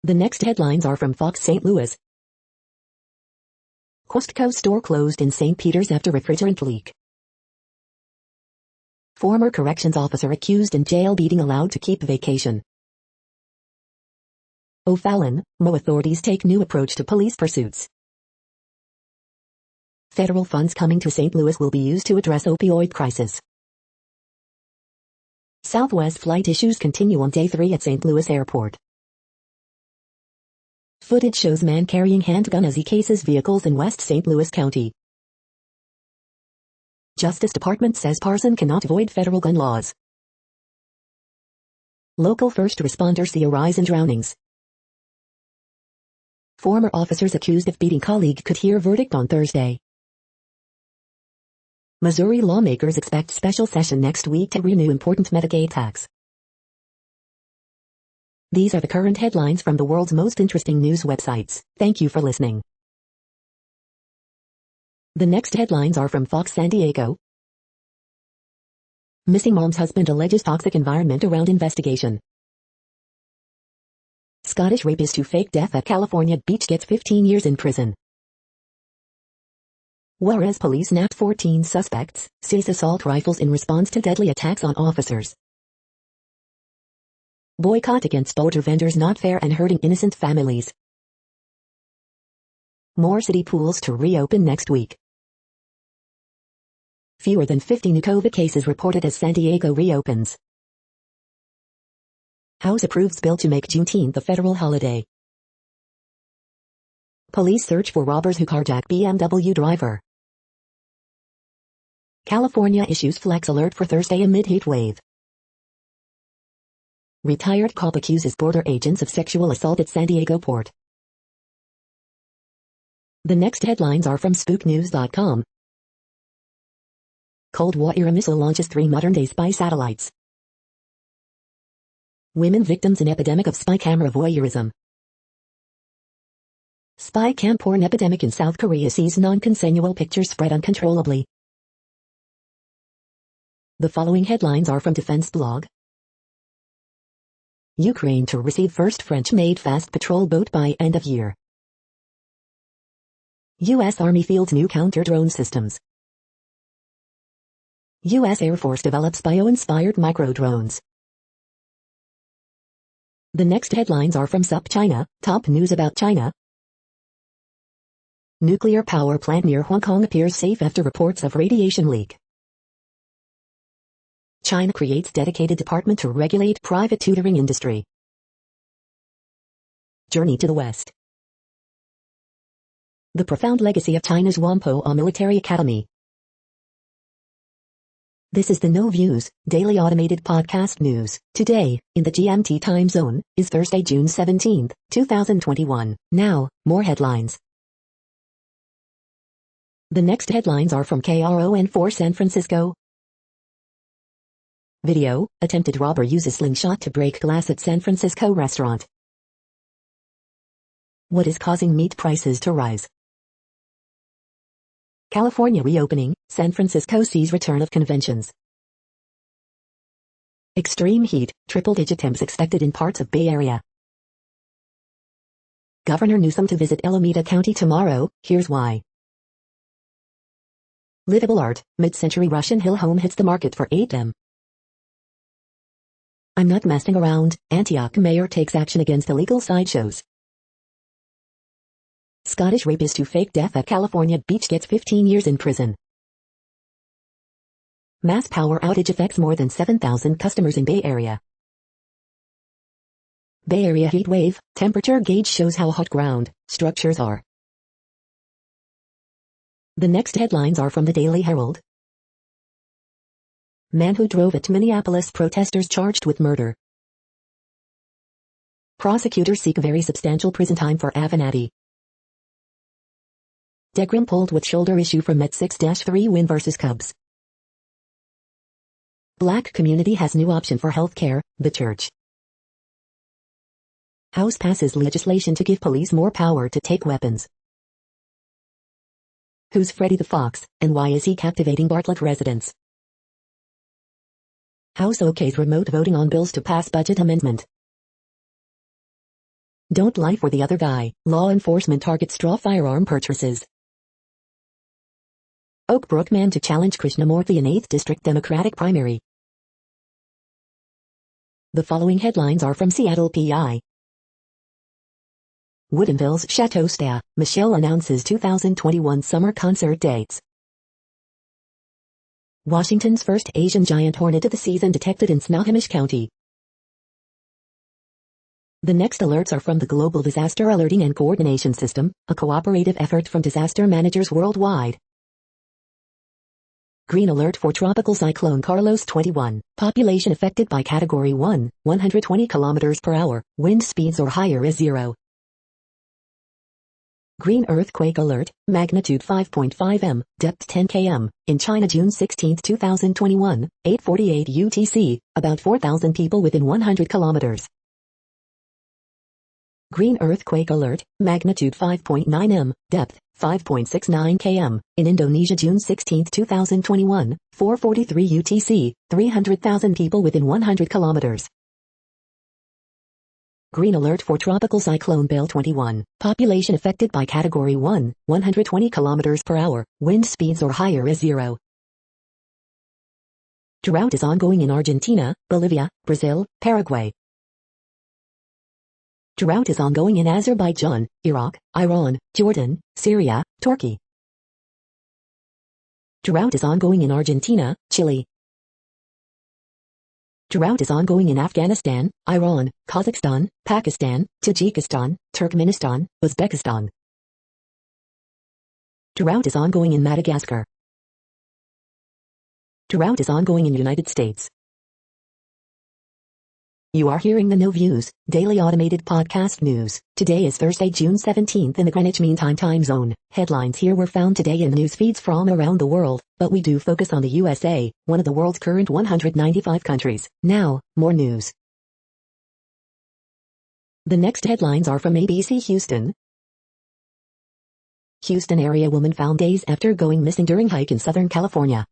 The next headlines are from Fox St. Louis. Costco store closed in St. Peter's after refrigerant leak. Former corrections officer accused in jail being allowed to keep vacation. O'Fallon, Mo authorities take new approach to police pursuits. Federal funds coming to St. Louis will be used to address opioid crisis. Southwest flight issues continue on day 3 at St. Louis Airport. Footage shows man carrying handgun as he cases vehicles in West St. Louis County. Justice Department says Parson cannot avoid federal gun laws. Local first responders see a rise in drownings. Former officers accused of beating colleague could hear verdict on Thursday. Missouri lawmakers expect special session next week to renew important Medicaid tax. These are the current headlines from the world's most interesting news websites. Thank you for listening. The next headlines are from Fox San Diego. Missing mom's husband alleges toxic environment around investigation. Scottish rapist who faked death at California beach gets 15 years in prison. Juarez police nabbed 14 suspects, seized assault rifles in response to deadly attacks on officers. Boycott against border vendors not fair and hurting innocent families. More city pools to reopen next week. Fewer than 50 new COVID cases reported as San Diego reopens. House approves bill to make Juneteenth a federal holiday. Police search for robbers who carjacked BMW driver. California issues flex alert for Thursday amid heat wave. Retired cop accuses border agents of sexual assault at San Diego port. The next headlines are from spooknews.com. Cold War-era missile launches 3 modern-day spy satellites. Women victims in epidemic of spy camera voyeurism. Spy cam porn epidemic in South Korea sees non-consensual pictures spread uncontrollably. The following headlines are from Defense Blog. Ukraine to receive first French-made fast patrol boat by end of year. U.S. Army fields new counter-drone systems. U.S. Air Force develops bio-inspired micro-drones. The next headlines are from SupChina, top news about China. Nuclear power plant near Hong Kong appears safe after reports of radiation leak. China creates dedicated department to regulate private tutoring industry. Journey to the West. The profound legacy of China's Whampoa Military Academy. This is the No Views, daily automated podcast news. Today, in the GMT time zone, is Thursday, June 17, 2021. Now, more headlines. The next headlines are from KRON4 San Francisco. Video, attempted robber uses slingshot to break glass at San Francisco restaurant. What is causing meat prices to rise? California reopening, San Francisco sees return of conventions. Extreme heat, triple-digit temps expected in parts of Bay Area. Governor Newsom to visit Alameda County tomorrow, here's why. Livable art, mid-century Russian hill home hits the market for $8M. I'm not messing around, Antioch mayor takes action against illegal sideshows. Scottish rapist who faked death at California beach gets 15 years in prison. Mass power outage affects more than 7,000 customers in Bay Area. Bay Area heat wave, temperature gauge shows how hot ground structures are. The next headlines are from the Daily Herald. Man who drove at Minneapolis protesters charged with murder. Prosecutors seek very substantial prison time for Avenatti. Degrom pulled with shoulder issue from Mets 6-3 win versus Cubs. Black community has new option for health care, the church. House passes legislation to give police more power to take weapons. Who's Freddy the Fox, and why is he captivating Bartlett residents? House okays remote voting on bills to pass budget amendment. Don't lie for the other guy, law enforcement targets straw firearm purchases. Oak Brook man to challenge Krishnamurthy in 8th District Democratic primary. The following headlines are from Seattle PI. Woodinville's Chateau Stea, Michelle announces 2021 summer concert dates. Washington's first Asian giant hornet of the season detected in Snohomish County. The next alerts are from the Global Disaster Alerting and Coordination System, a cooperative effort from disaster managers worldwide. Green alert for Tropical Cyclone Carlos 21. Population affected by Category 1, 120 km per hour, wind speeds or higher is 0. Green earthquake alert, magnitude 5.5 m, depth 10 km, in China June 16, 2021, 8:48 UTC, about 4,000 people within 100 kilometers. Green earthquake alert, magnitude 5.9 m, depth 5.69 km, in Indonesia June 16, 2021, 4:43 UTC, 300,000 people within 100 kilometers. Green alert for Tropical Cyclone Bale 21. Population affected by Category 1, 120 kilometers per hour. Wind speeds or higher is 0. Drought is ongoing in Argentina, Bolivia, Brazil, Paraguay. Drought is ongoing in Azerbaijan, Iraq, Iran, Jordan, Syria, Turkey. Drought is ongoing in Argentina, Chile. Drought is ongoing in Afghanistan, Iran, Kazakhstan, Pakistan, Tajikistan, Turkmenistan, Uzbekistan. Drought is ongoing in Madagascar. Drought is ongoing in United States. You are hearing the No Views, daily automated podcast news. Today is Thursday, June 17th in the Greenwich Mean Time zone. Headlines here were found today in news feeds from around the world, but we do focus on the USA, one of the world's current 195 countries. Now, more news. The next headlines are from ABC Houston. Houston area woman found days after going missing during hike in Southern California.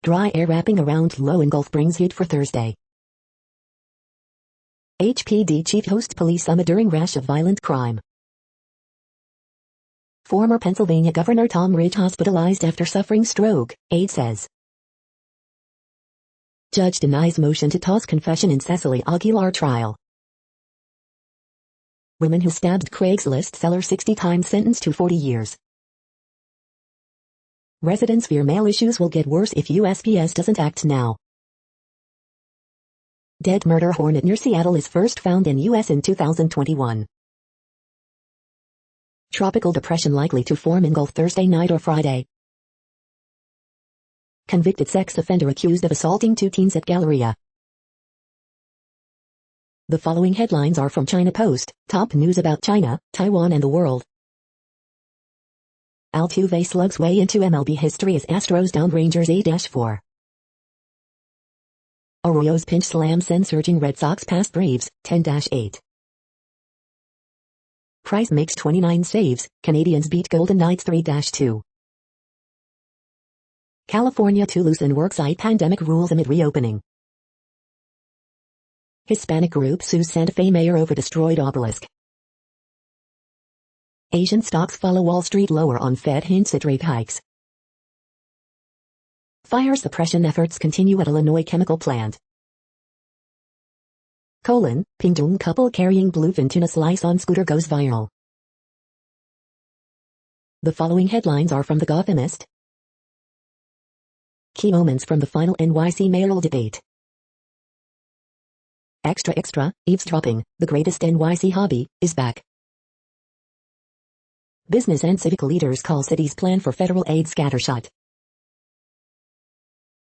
Dry air wrapping around low in Gulf brings heat for Thursday. HPD chief hosts police summit during rash of violent crime. Former Pennsylvania Governor Tom Ridge hospitalized after suffering stroke, aide says. Judge denies motion to toss confession in Cecily Aguilar trial. Women who stabbed Craigslist seller 60 times sentenced to 40 years. Residents fear mail issues will get worse if USPS doesn't act now. Dead murder hornet near Seattle is first found in U.S. in 2021. Tropical depression likely to form in Gulf Thursday night or Friday. Convicted sex offender accused of assaulting 2 teens at Galleria. The following headlines are from China Post, top news about China, Taiwan and the world. Altuve slugs way into MLB history as Astros down Rangers 8-4. Arroyo's pinch slam sends surging Red Sox past Braves, 10-8. Price makes 29 saves, Canadians beat Golden Knights 3-2. California to loosen worksite pandemic rules amid reopening. Hispanic group sues Santa Fe mayor over destroyed obelisk. Asian stocks follow Wall Street lower on Fed hints at rate hikes. Fire suppression efforts continue at Illinois chemical plant. Pingdong couple carrying bluefin tuna slice on scooter goes viral. The following headlines are from The Gothamist. Key moments from the final NYC mayoral debate. Extra, eavesdropping, the greatest NYC hobby, is back. Business and civic leaders call city's plan for federal aid scattershot.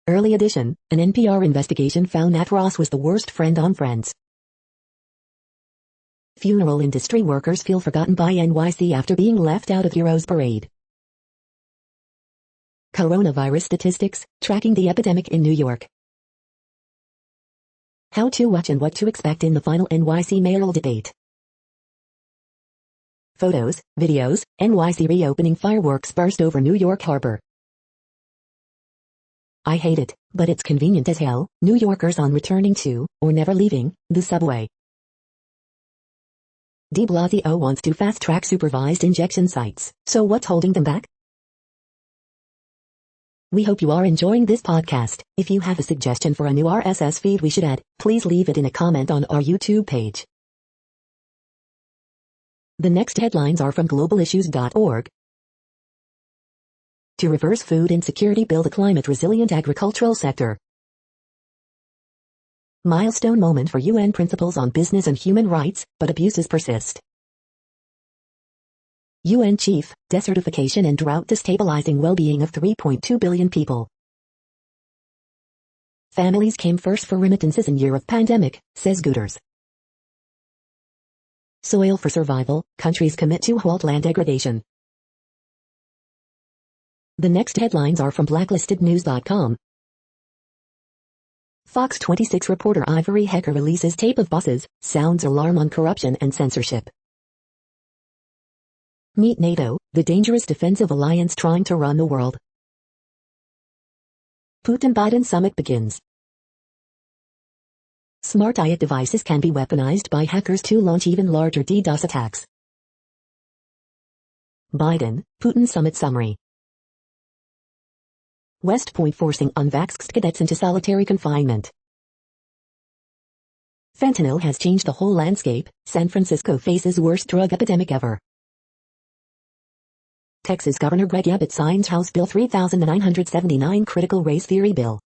Early edition, an NPR investigation found Nat Ross was the worst friend on Friends. Funeral industry workers feel forgotten by NYC after being left out of Heroes Parade. Coronavirus statistics, tracking the epidemic in New York. How to watch and what to expect in the final NYC mayoral debate. Photos, videos, NYC reopening fireworks burst over New York Harbor. I hate it, but it's convenient as hell, New Yorkers on returning to, or never leaving, the subway. De Blasio wants to fast-track supervised injection sites, so what's holding them back? We hope you are enjoying this podcast. If you have a suggestion for a new RSS feed we should add, please leave it in a comment on our YouTube page. The next headlines are from globalissues.org. To reverse food insecurity, build a climate-resilient agricultural sector. Milestone moment for UN principles on business and human rights, but abuses persist. UN chief, desertification and drought destabilizing well-being of 3.2 billion people. Families came first for remittances in year of pandemic, says Guterres. Soil for survival, countries commit to halt land degradation. The next headlines are from blacklistednews.com. Fox 26 reporter Ivory Hecker releases tape of bosses, sounds alarm on corruption and censorship. Meet NATO, the dangerous defensive alliance trying to run the world. Putin-Biden summit begins. Smart IoT devices can be weaponized by hackers to launch even larger DDoS attacks. Biden, Putin Summit Summary. West Point forcing unvaxxed cadets into solitary confinement. Fentanyl has changed the whole landscape. San Francisco faces worst drug epidemic ever. Texas Governor Greg Abbott signs House Bill 3979 critical race theory bill.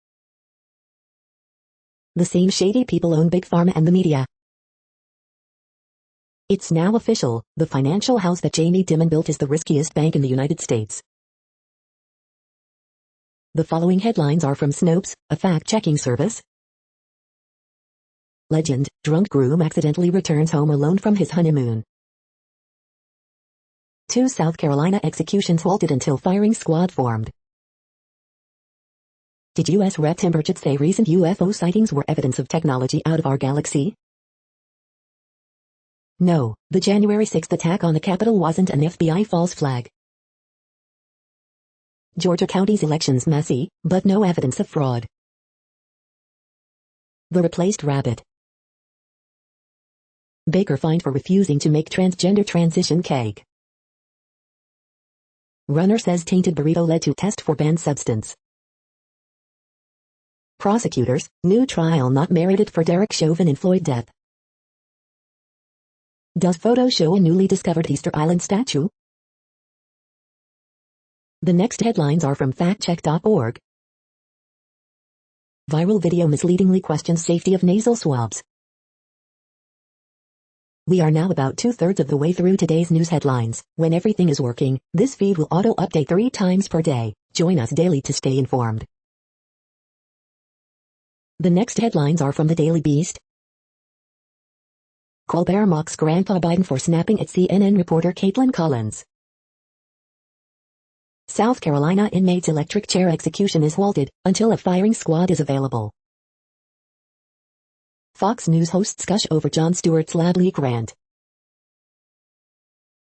The same shady people own Big Pharma and the media. It's now official, the financial house that Jamie Dimon built is the riskiest bank in the United States. The following headlines are from Snopes, a fact-checking service. Legend, drunk groom accidentally returns home alone from his honeymoon. 2 South Carolina executions halted until firing squad formed. Did U.S. Rep. Tim Burchett say recent UFO sightings were evidence of technology out of our galaxy? No, the January 6th attack on the Capitol wasn't an FBI false flag. Georgia County's elections messy, but no evidence of fraud. The replaced rabbit. Baker fined for refusing to make transgender transition cake. Runner says tainted burrito led to test for banned substance. Prosecutors, new trial not merited for Derek Chauvin in Floyd death. Does photo show a newly discovered Easter Island statue? The next headlines are from factcheck.org. Viral video misleadingly questions safety of nasal swabs. We are now about 2/3 of the way through today's news headlines. When everything is working, this feed will auto-update 3 times per day. Join us daily to stay informed. The next headlines are from the Daily Beast. Colbert mocks Grandpa Biden for snapping at CNN reporter Caitlin Collins. South Carolina inmate's electric chair execution is halted until a firing squad is available. Fox News hosts gush over Jon Stewart's lab leak rant.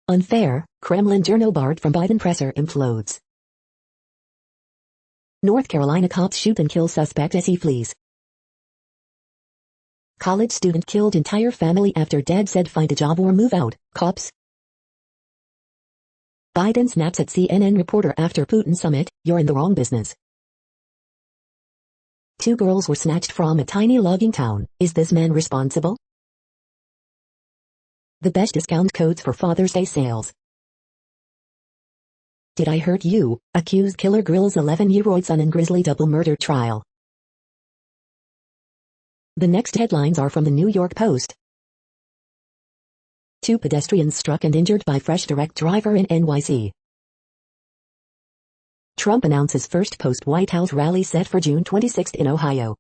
Unfair, Kremlin journal barred from Biden presser implodes. North Carolina cops shoot and kill suspect as he flees. College student killed entire family after dad said find a job or move out, cops. Biden snaps at CNN reporter after Putin summit, you're in the wrong business. 2 girls were snatched from a tiny logging town, is this man responsible? The best discount codes for Father's Day sales. Did I hurt you? Accused killer grills 11-year-old son in grisly double murder trial. The next headlines are from the New York Post. 2 pedestrians struck and injured by fresh direct driver in NYC. Trump announces first post-White House rally set for June 26 in Ohio.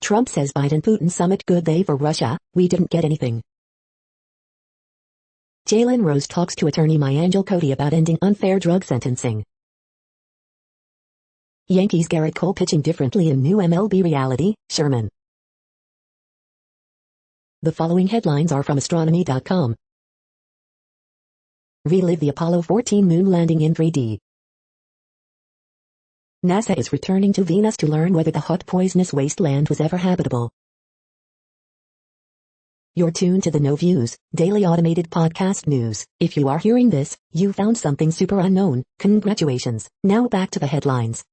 Trump says Biden-Putin summit good day for Russia, we didn't get anything. Jalen Rose talks to attorney Myangel Cody about ending unfair drug sentencing. Yankees Garrett Cole pitching differently in new MLB reality, Sherman. The following headlines are from astronomy.com. Relive the Apollo 14 moon landing in 3D. NASA is returning to Venus to learn whether the hot poisonous wasteland was ever habitable. You're tuned to the No Views, daily automated podcast news. If you are hearing this, you found something super unknown. Congratulations. Now back to the headlines.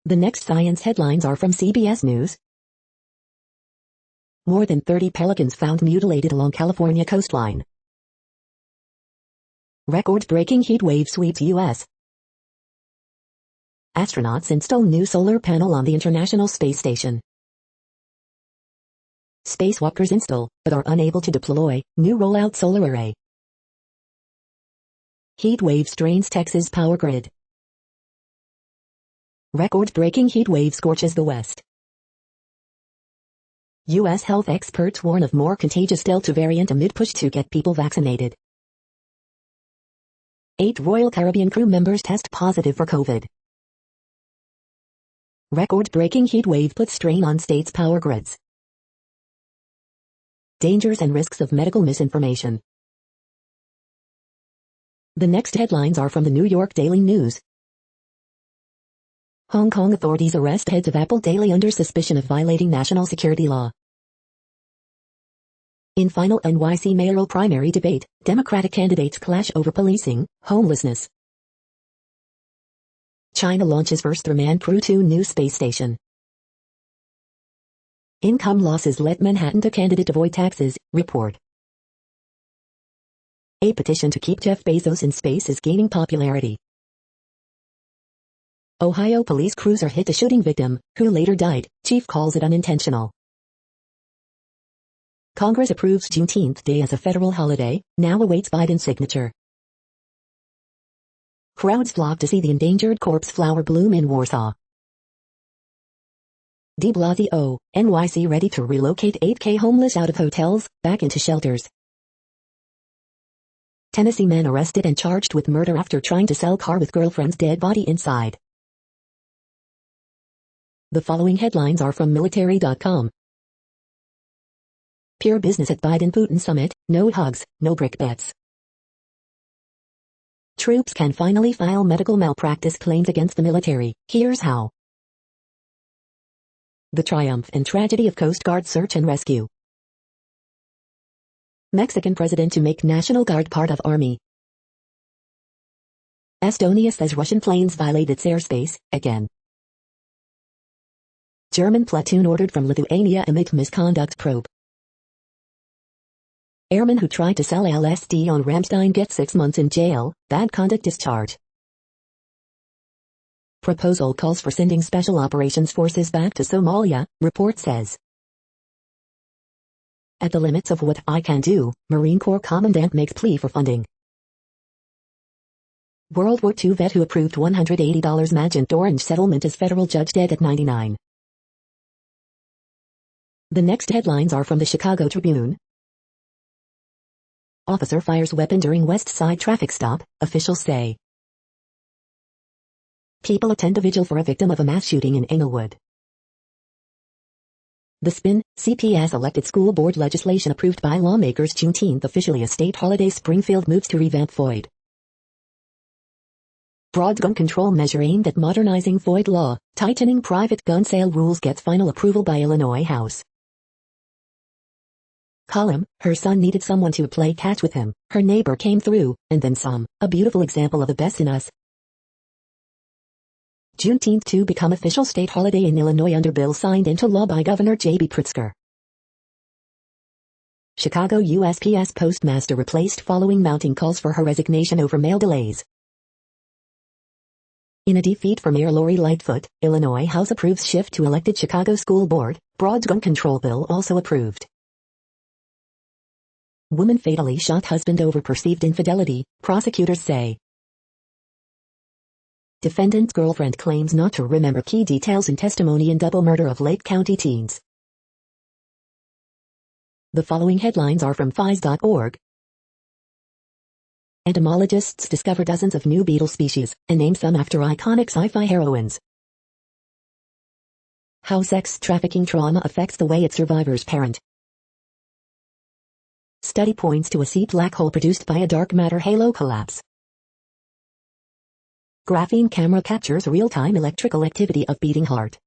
The next science headlines are from CBS News. More than 30 pelicans found mutilated along California coastline. Record-breaking heat wave sweeps U.S. Astronauts install new solar panel on the International Space Station. Spacewalkers install, but are unable to deploy, new rollout solar array. Heat wave strains Texas power grid. Record-breaking heat wave scorches the West. U.S. health experts warn of more contagious Delta variant amid push to get people vaccinated. 8 Royal Caribbean crew members test positive for COVID. Record-breaking heat wave puts strain on states' power grids. Dangers and risks of medical misinformation. The next headlines are from the New York Daily News. Hong Kong authorities arrest heads of Apple daily under suspicion of violating national security law. In final NYC mayoral primary debate, Democratic candidates clash over policing, homelessness. China launches first unmanned Crew 2 new space station. Income losses led Manhattan to candidate avoid taxes, report. A petition to keep Jeff Bezos in space is gaining popularity. Ohio police cruiser hit a shooting victim, who later died. Chief calls it unintentional. Congress approves Juneteenth Day as a federal holiday, now awaits Biden's signature. Crowds flock to see the endangered corpse flower bloom in Warsaw. De Blasio, NYC ready to relocate 8K homeless out of hotels, back into shelters. Tennessee man arrested and charged with murder after trying to sell car with girlfriend's dead body inside. The following headlines are from military.com. Pure business at Biden-Putin summit, no hugs, no brick bets. Troops can finally file medical malpractice claims against the military, here's how. The triumph and tragedy of Coast Guard search and rescue. Mexican president to make National Guard part of Army. Estonia says Russian planes violate its airspace, again. German platoon ordered from Lithuania amid misconduct probe. Airman who tried to sell LSD on Ramstein gets 6 months in jail, bad conduct discharge. Proposal calls for sending Special Operations Forces back to Somalia, report says. At the limits of what I can do, Marine Corps Commandant makes plea for funding. World War II vet who approved $180 Magent Orange settlement as federal judge dead at 99. The next headlines are from the Chicago Tribune. Officer fires weapon during West Side traffic stop, officials say. People attend a vigil for a victim of a mass shooting in Englewood. The Spin, CPS elected school board legislation approved by lawmakers. Juneteenth officially a state holiday. Springfield moves to revamp Floyd. Broad gun control measure aimed at modernizing Floyd law, tightening private gun sale rules gets final approval by Illinois House. Column, her son needed someone to play catch with him, her neighbor came through, and then some, a beautiful example of the best in us. Juneteenth to become official state holiday in Illinois under bill signed into law by Governor J.B. Pritzker. Chicago USPS postmaster replaced following mounting calls for her resignation over mail delays. In a defeat for Mayor Lori Lightfoot, Illinois House approves shift to elected Chicago School Board, broad gun control bill also approved. Woman fatally shot husband over perceived infidelity, prosecutors say. Defendant's girlfriend claims not to remember key details in testimony in double murder of Lake County teens. The following headlines are from phys.org. Entomologists discover dozens of new beetle species, and name some after iconic sci-fi heroines. How sex trafficking trauma affects the way its survivors parent. Study points to a sea black hole produced by a dark matter halo collapse. Graphene camera captures real-time electrical activity of beating heart.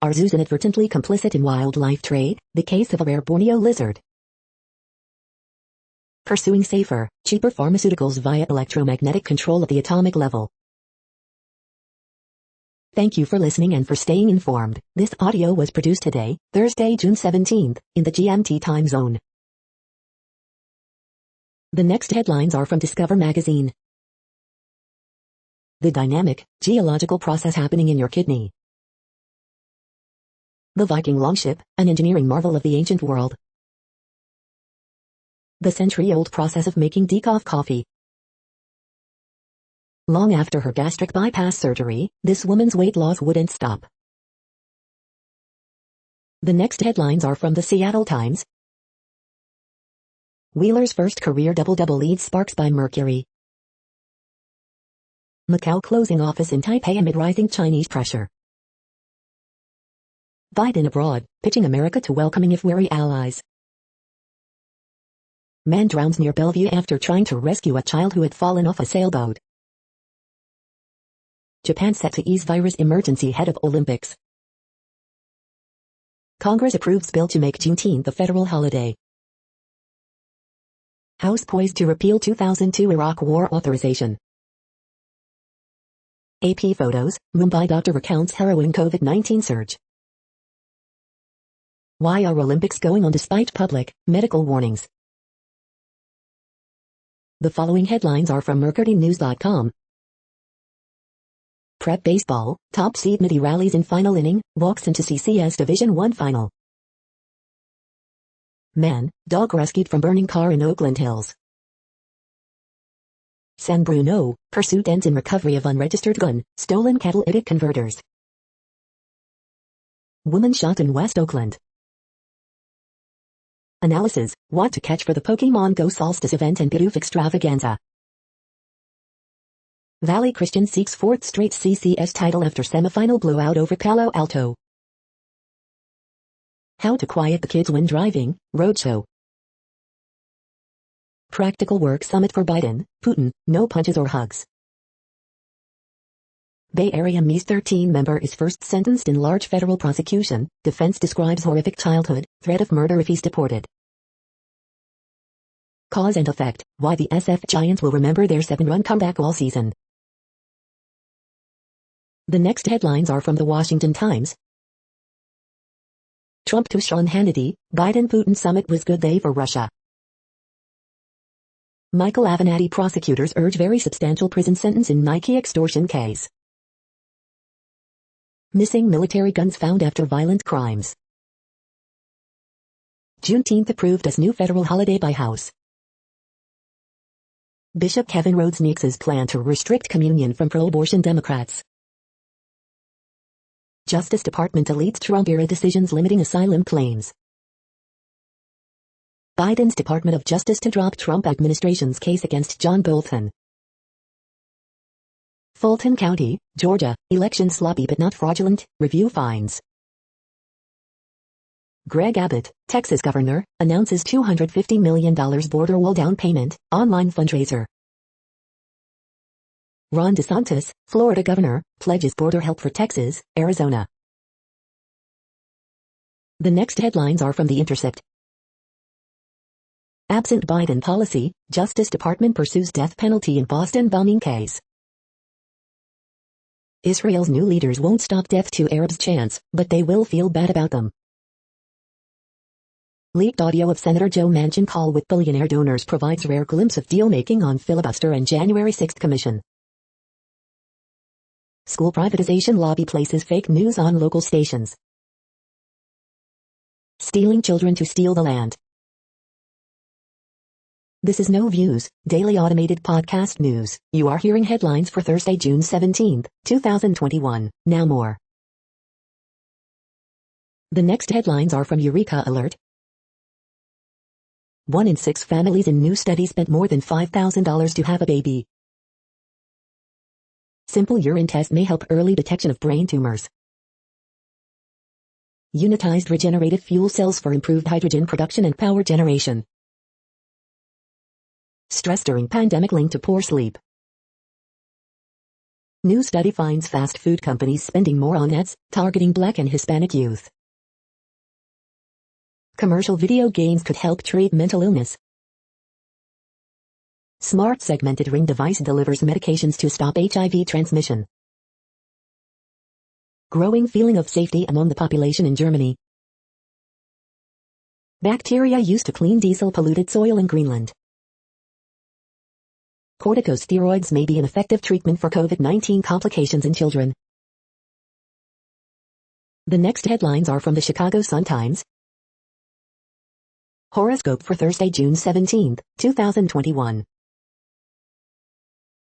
Are zoos inadvertently complicit in wildlife trade? The case of a rare Borneo lizard. Pursuing safer, cheaper pharmaceuticals via electromagnetic control at the atomic level. Thank you for listening and for staying informed. This audio was produced today, Thursday, June 17th, in the GMT time zone. The next headlines are from Discover magazine. The dynamic, geological process happening in your kidney. The Viking longship, an engineering marvel of the ancient world. The century-old process of making decaf coffee. Long after her gastric bypass surgery, this woman's weight loss wouldn't stop. The next headlines are from the Seattle Times. Wheeler's first career double-double leads sparks by Mercury. Macau closing office in Taipei amid rising Chinese pressure. Biden abroad, pitching America to welcoming if wary allies. Man drowns near Bellevue after trying to rescue a child who had fallen off a sailboat. Japan set to ease virus emergency ahead of Olympics. Congress approves bill to make Juneteenth a federal holiday. House poised to repeal 2002 Iraq War authorization. AP photos, Mumbai doctor recounts harrowing COVID-19 surge. Why are Olympics going on despite public, medical warnings? The following headlines are from MercuryNews.com. Prep baseball, top seed Mitty rallies in final inning, walks into CCS Division I final. Man, dog rescued from burning car in Oakland Hills. San Bruno, pursuit ends in recovery of unregistered gun, stolen catalytic converters. Woman shot in West Oakland. Analysis, what to catch for the Pokemon Go Solstice event and Bidoof extravaganza. Valley Christian seeks fourth straight CCS title after semifinal blowout over Palo Alto. How to quiet the kids when driving, roadshow. Practical work summit for Biden, Putin, no punches or hugs. Bay Area ME's 13 member is first sentenced in large federal prosecution, defense describes horrific childhood, threat of murder if he's deported. Cause and effect, why the SF Giants will remember their 7-run comeback all season. The next headlines are from the Washington Times. Trump to Sean Hannity, Biden-Putin summit was good day for Russia. Michael Avenatti prosecutors urge very substantial prison sentence in Nike extortion case. Missing military guns found after violent crimes. Juneteenth approved as new federal holiday by House. Bishop Kevin Rhodes nixes plan to restrict communion from pro-abortion Democrats. Justice Department deletes Trump-era decisions limiting asylum claims. Biden's Department of Justice to drop Trump administration's case against John Bolton. Fulton County, Georgia, election sloppy but not fraudulent, review finds. Greg Abbott, Texas governor, announces $250 million border wall down payment, online fundraiser. Ron DeSantis, Florida governor, pledges border help for Texas, Arizona. The next headlines are from The Intercept. Absent Biden policy, Justice Department pursues death penalty in Boston bombing case. Israel's new leaders won't stop death to Arabs' chants, but they will feel bad about them. Leaked audio of Senator Joe Manchin call with billionaire donors provides rare glimpse of deal-making on filibuster and January 6 commission. School privatization lobby places fake news on local stations. Stealing children to steal the land. This is No Views, daily automated podcast news. You are hearing headlines for Thursday, June 17, 2021. Now more. The next headlines are from Eureka Alert. 1 in 6 families in new study spent more than $5,000 to have a baby. Simple urine test may help early detection of brain tumors. Unitized regenerative fuel cells for improved hydrogen production and power generation. Stress during pandemic linked to poor sleep. New study finds fast food companies spending more on ads, targeting Black and Hispanic youth. Commercial video games could help treat mental illness. Smart segmented ring device delivers medications to stop HIV transmission. Growing feeling of safety among the population in Germany. Bacteria used to clean diesel-polluted soil in Greenland. Corticosteroids may be an effective treatment for COVID-19 complications in children. The next headlines are from the Chicago Sun-Times. Horoscope for Thursday, June 17, 2021.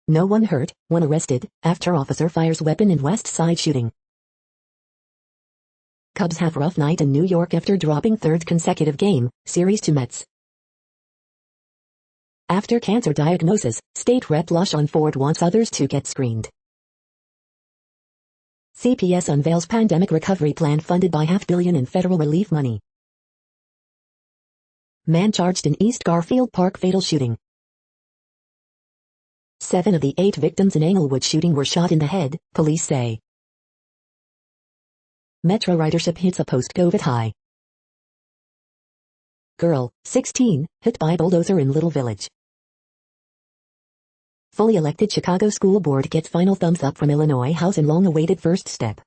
No one hurt, one arrested, after officer fires weapon in West Side shooting. Cubs have rough night in New York after dropping third consecutive game, series to Mets. After cancer diagnosis, State Rep LaShawn Ford wants others to get screened. CPS unveils pandemic recovery plan funded by $500 million in federal relief money. Man charged in East Garfield Park fatal shooting. 7 of the 8 victims in Englewood shooting were shot in the head, police say. Metro ridership hits a post-COVID high. Girl, 16, hit by bulldozer in Little Village. Fully elected Chicago School Board gets final thumbs up from Illinois House in long-awaited first step.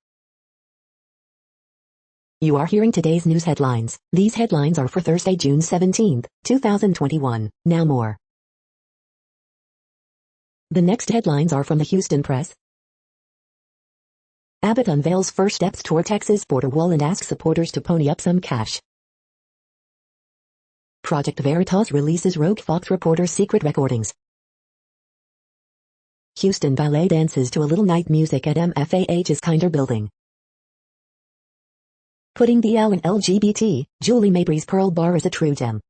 You are hearing today's news headlines. These headlines are for Thursday, June 17, 2021. Now more. The next headlines are from the Houston Press. Abbott unveils first steps toward Texas border wall and asks supporters to pony up some cash. Project Veritas releases Rogue Fox reporter's secret recordings. Houston ballet dances to a little night music at MFAH's Kinder building. Putting the L in LGBT, Julie Mabry's Pearl Bar is a true gem.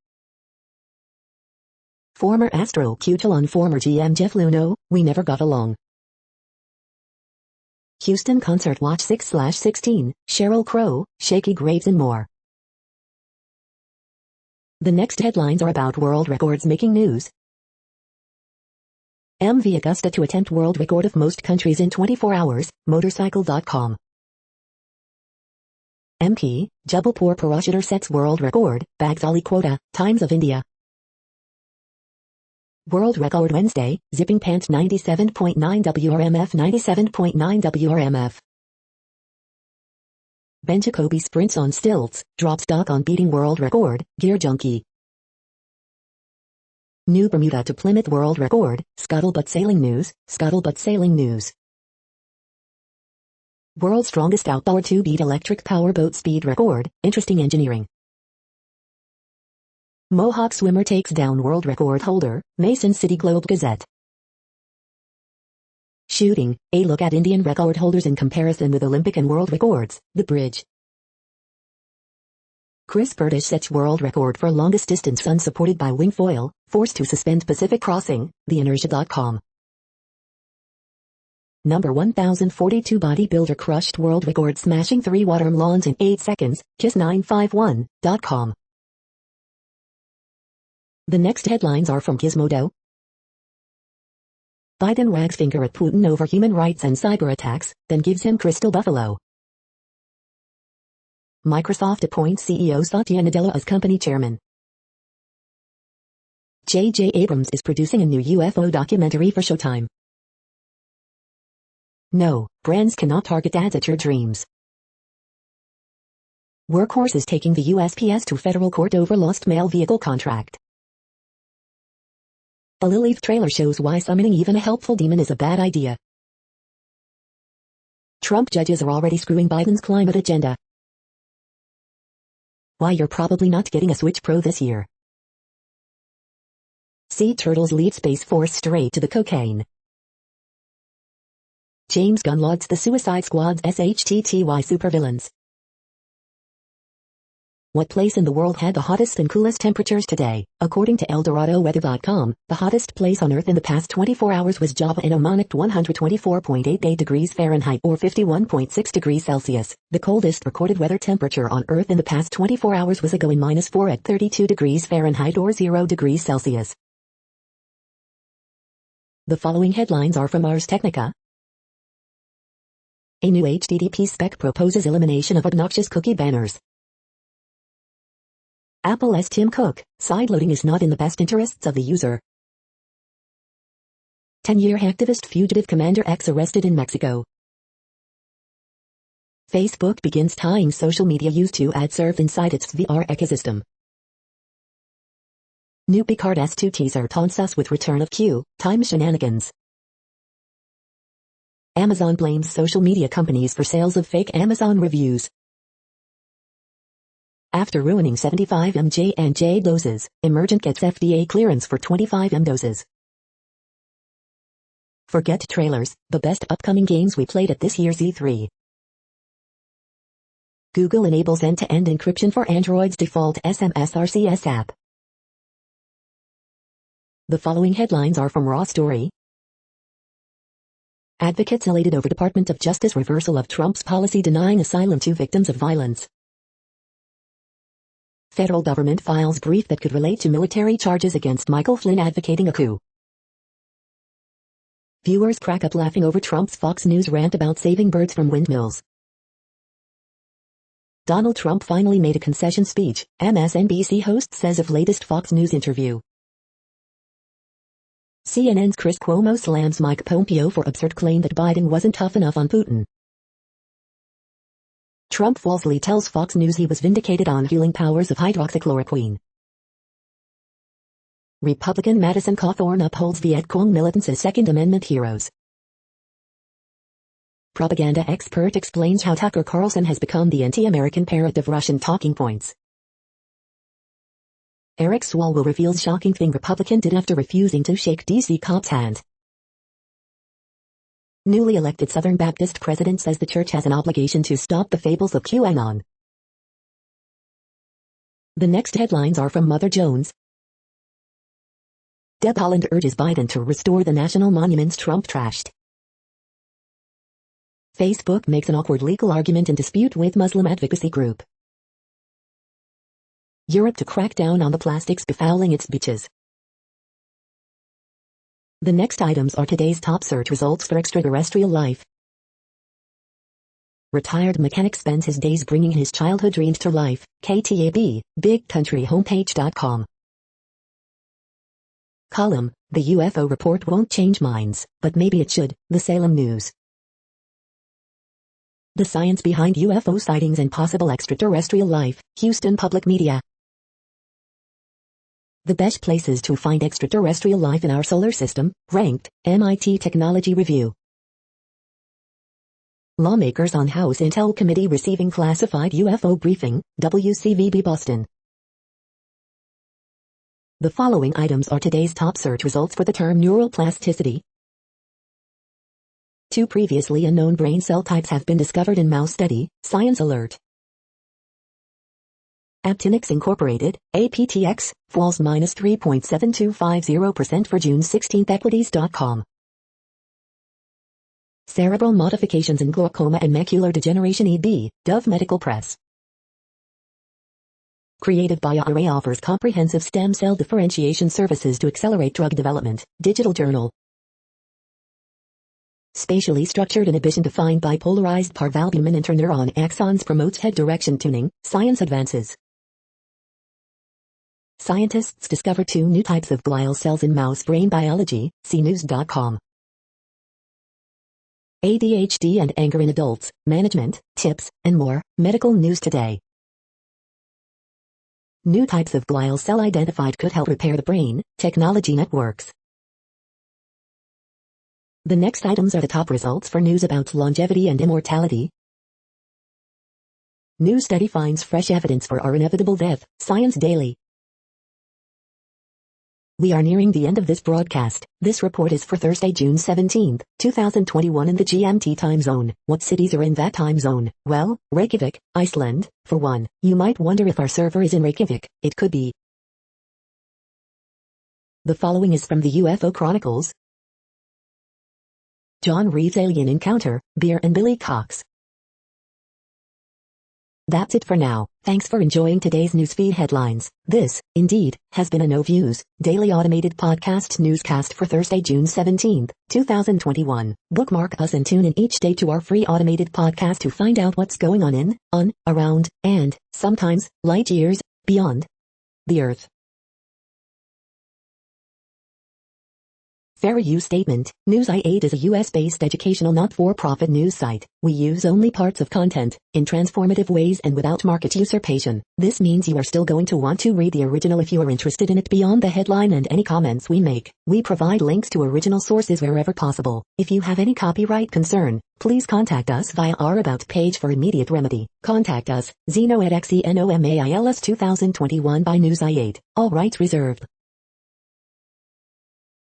Former Astro Cutil on former GM Jeff Luhnow, we never got along. Houston Concert Watch 6/16, Sheryl Crow, Shaky Graves and more. The next headlines are about world records making news. MV Augusta to attempt world record of most countries in 24 hours, motorcycle.com. MP, Jabalpur parachuter sets world record, bags Ali quota, Times of India. World record Wednesday, zipping pants 97.9 WRMF 97.9 WRMF. Ben Jacoby sprints on stilts, drops stock on beating world record, Gear Junkie. New Bermuda to Plymouth world record, Scuttlebutt sailing news, Scuttlebutt sailing news. World's strongest outboard 2-beat electric powerboat speed record, interesting engineering. Mohawk swimmer takes down world record holder, Mason City Globe Gazette. Shooting, a look at Indian record holders in comparison with Olympic and world records, The Bridge. Chris Burdish sets world record for longest distance unsupported by wing foil, forced to suspend Pacific crossing, theinertia.com. Number 1042 bodybuilder crushed world record smashing 3 water lawns in 8 seconds, kiss951.com. The next headlines are from Gizmodo. Biden wags finger at Putin over human rights and cyber attacks, then gives him crystal buffalo. Microsoft appoints CEO Satya Nadella as company chairman. J.J. Abrams is producing a new UFO documentary for Showtime. No, brands cannot target ads at your dreams. Workhorse is taking the USPS to federal court over lost mail vehicle contract. A Lilith trailer shows why summoning even a helpful demon is a bad idea. Trump judges are already screwing Biden's climate agenda. Why you're probably not getting a Switch Pro this year. Sea Turtles lead Space Force straight to the cocaine. James Gunn lauds the Suicide Squad's SHTTY supervillains. What place in the world had the hottest and coolest temperatures today? According to ElDoradoWeather.com, the hottest place on Earth in the past 24 hours was Java in Oman at 124.88 degrees Fahrenheit or 51.6 degrees Celsius. The coldest recorded weather temperature on Earth in the past 24 hours was Ago in -4 at 32 degrees Fahrenheit or 0 degrees Celsius. The following headlines are from Ars Technica. A new HTTP spec proposes elimination of obnoxious cookie banners. Apple's Tim Cook, sideloading is not in the best interests of the user. 10-year hacktivist fugitive Commander X arrested in Mexico. Facebook begins tying social media use to ads served inside its VR ecosystem. New Picard S2 teaser taunts us with return of Time shenanigans. Amazon blames social media companies for sales of fake Amazon reviews. After ruining 75 J&J doses, Emergent gets FDA clearance for 25 doses. Forget trailers, the best upcoming games we played at this year's E3. Google enables end-to-end encryption for Android's default SMS RCS app. The following headlines are from Raw Story. Advocates elated over Department of Justice reversal of Trump's policy denying asylum to victims of violence. Federal government files brief that could relate to military charges against Michael Flynn advocating a coup. Viewers crack up laughing over Trump's Fox News rant about saving birds from windmills. Donald Trump finally made a concession speech, MSNBC host says of latest Fox News interview. CNN's Chris Cuomo slams Mike Pompeo for absurd claim that Biden wasn't tough enough on Putin. Trump falsely tells Fox News he was vindicated on healing powers of hydroxychloroquine. Republican Madison Cawthorn upholds Viet Cong militants as Second Amendment heroes. Propaganda expert explains how Tucker Carlson has become the anti-American parrot of Russian talking points. Eric Swalwell reveals shocking thing Republican did after refusing to shake D.C. cop's hand. Newly elected Southern Baptist president says the church has an obligation to stop the fables of QAnon. The next headlines are from Mother Jones. Deb Haaland urges Biden to restore the national monuments Trump trashed. Facebook makes an awkward legal argument in dispute with Muslim advocacy group. Europe to crack down on the plastics befouling its beaches. The next items are today's top search results for extraterrestrial life. Retired mechanic spends his days bringing his childhood dreams to life. KTAB, BigCountryHomepage.com. Column, the UFO report won't change minds, but maybe it should. The Salem News. The science behind UFO sightings and possible extraterrestrial life. Houston Public Media. The best places to find extraterrestrial life in our solar system, ranked, MIT Technology Review. Lawmakers on House Intel Committee receiving classified UFO briefing, WCVB Boston. The following items are today's top search results for the term neural plasticity. 2 previously unknown brain cell types have been discovered in mouse study, Science Alert. Aptinix Incorporated, APTX, falls -3.7250% for June 16. Equities.com. Cerebral modifications in glaucoma and macular degeneration ED, Dove Medical Press. Creative BioArray offers comprehensive stem cell differentiation services to accelerate drug development, Digital Journal. Spatially structured inhibition to find bipolarized parvalbumin interneuron axons promotes head direction tuning, Science Advances. Scientists discover 2 new types of glial cells in mouse brain biology, cnews.com. ADHD and anger in adults, management, tips, and more, Medical News Today. New types of glial cell identified could help repair the brain, Technology Networks. The next items are the top results for news about longevity and immortality. New study finds fresh evidence for our inevitable death, Science Daily. We are nearing the end of this broadcast. This report is for Thursday, June 17, 2021 in the GMT time zone. What cities are in that time zone? Well, Reykjavik, Iceland, for one. You might wonder if our server is in Reykjavik. It could be. The following is from the UFO Chronicles. John Reed's alien encounter, Beer and Billy Cox. That's it for now. Thanks for enjoying today's newsfeed headlines. This, indeed, has been a No Views, daily automated podcast newscast for Thursday, June 17, 2021. Bookmark us and tune in each day to our free automated podcast to find out what's going on, around, and, sometimes, light years, beyond the Earth. Fair use statement. News i8 is a US-based educational not-for-profit news site. We use only parts of content, in transformative ways and without market usurpation. This means you are still going to want to read the original if you are interested in it beyond the headline and any comments we make. We provide links to original sources wherever possible. If you have any copyright concern, please contact us via our About page for immediate remedy. Contact us, Zeno at XENOMAILS 2021 by News i8. All rights reserved.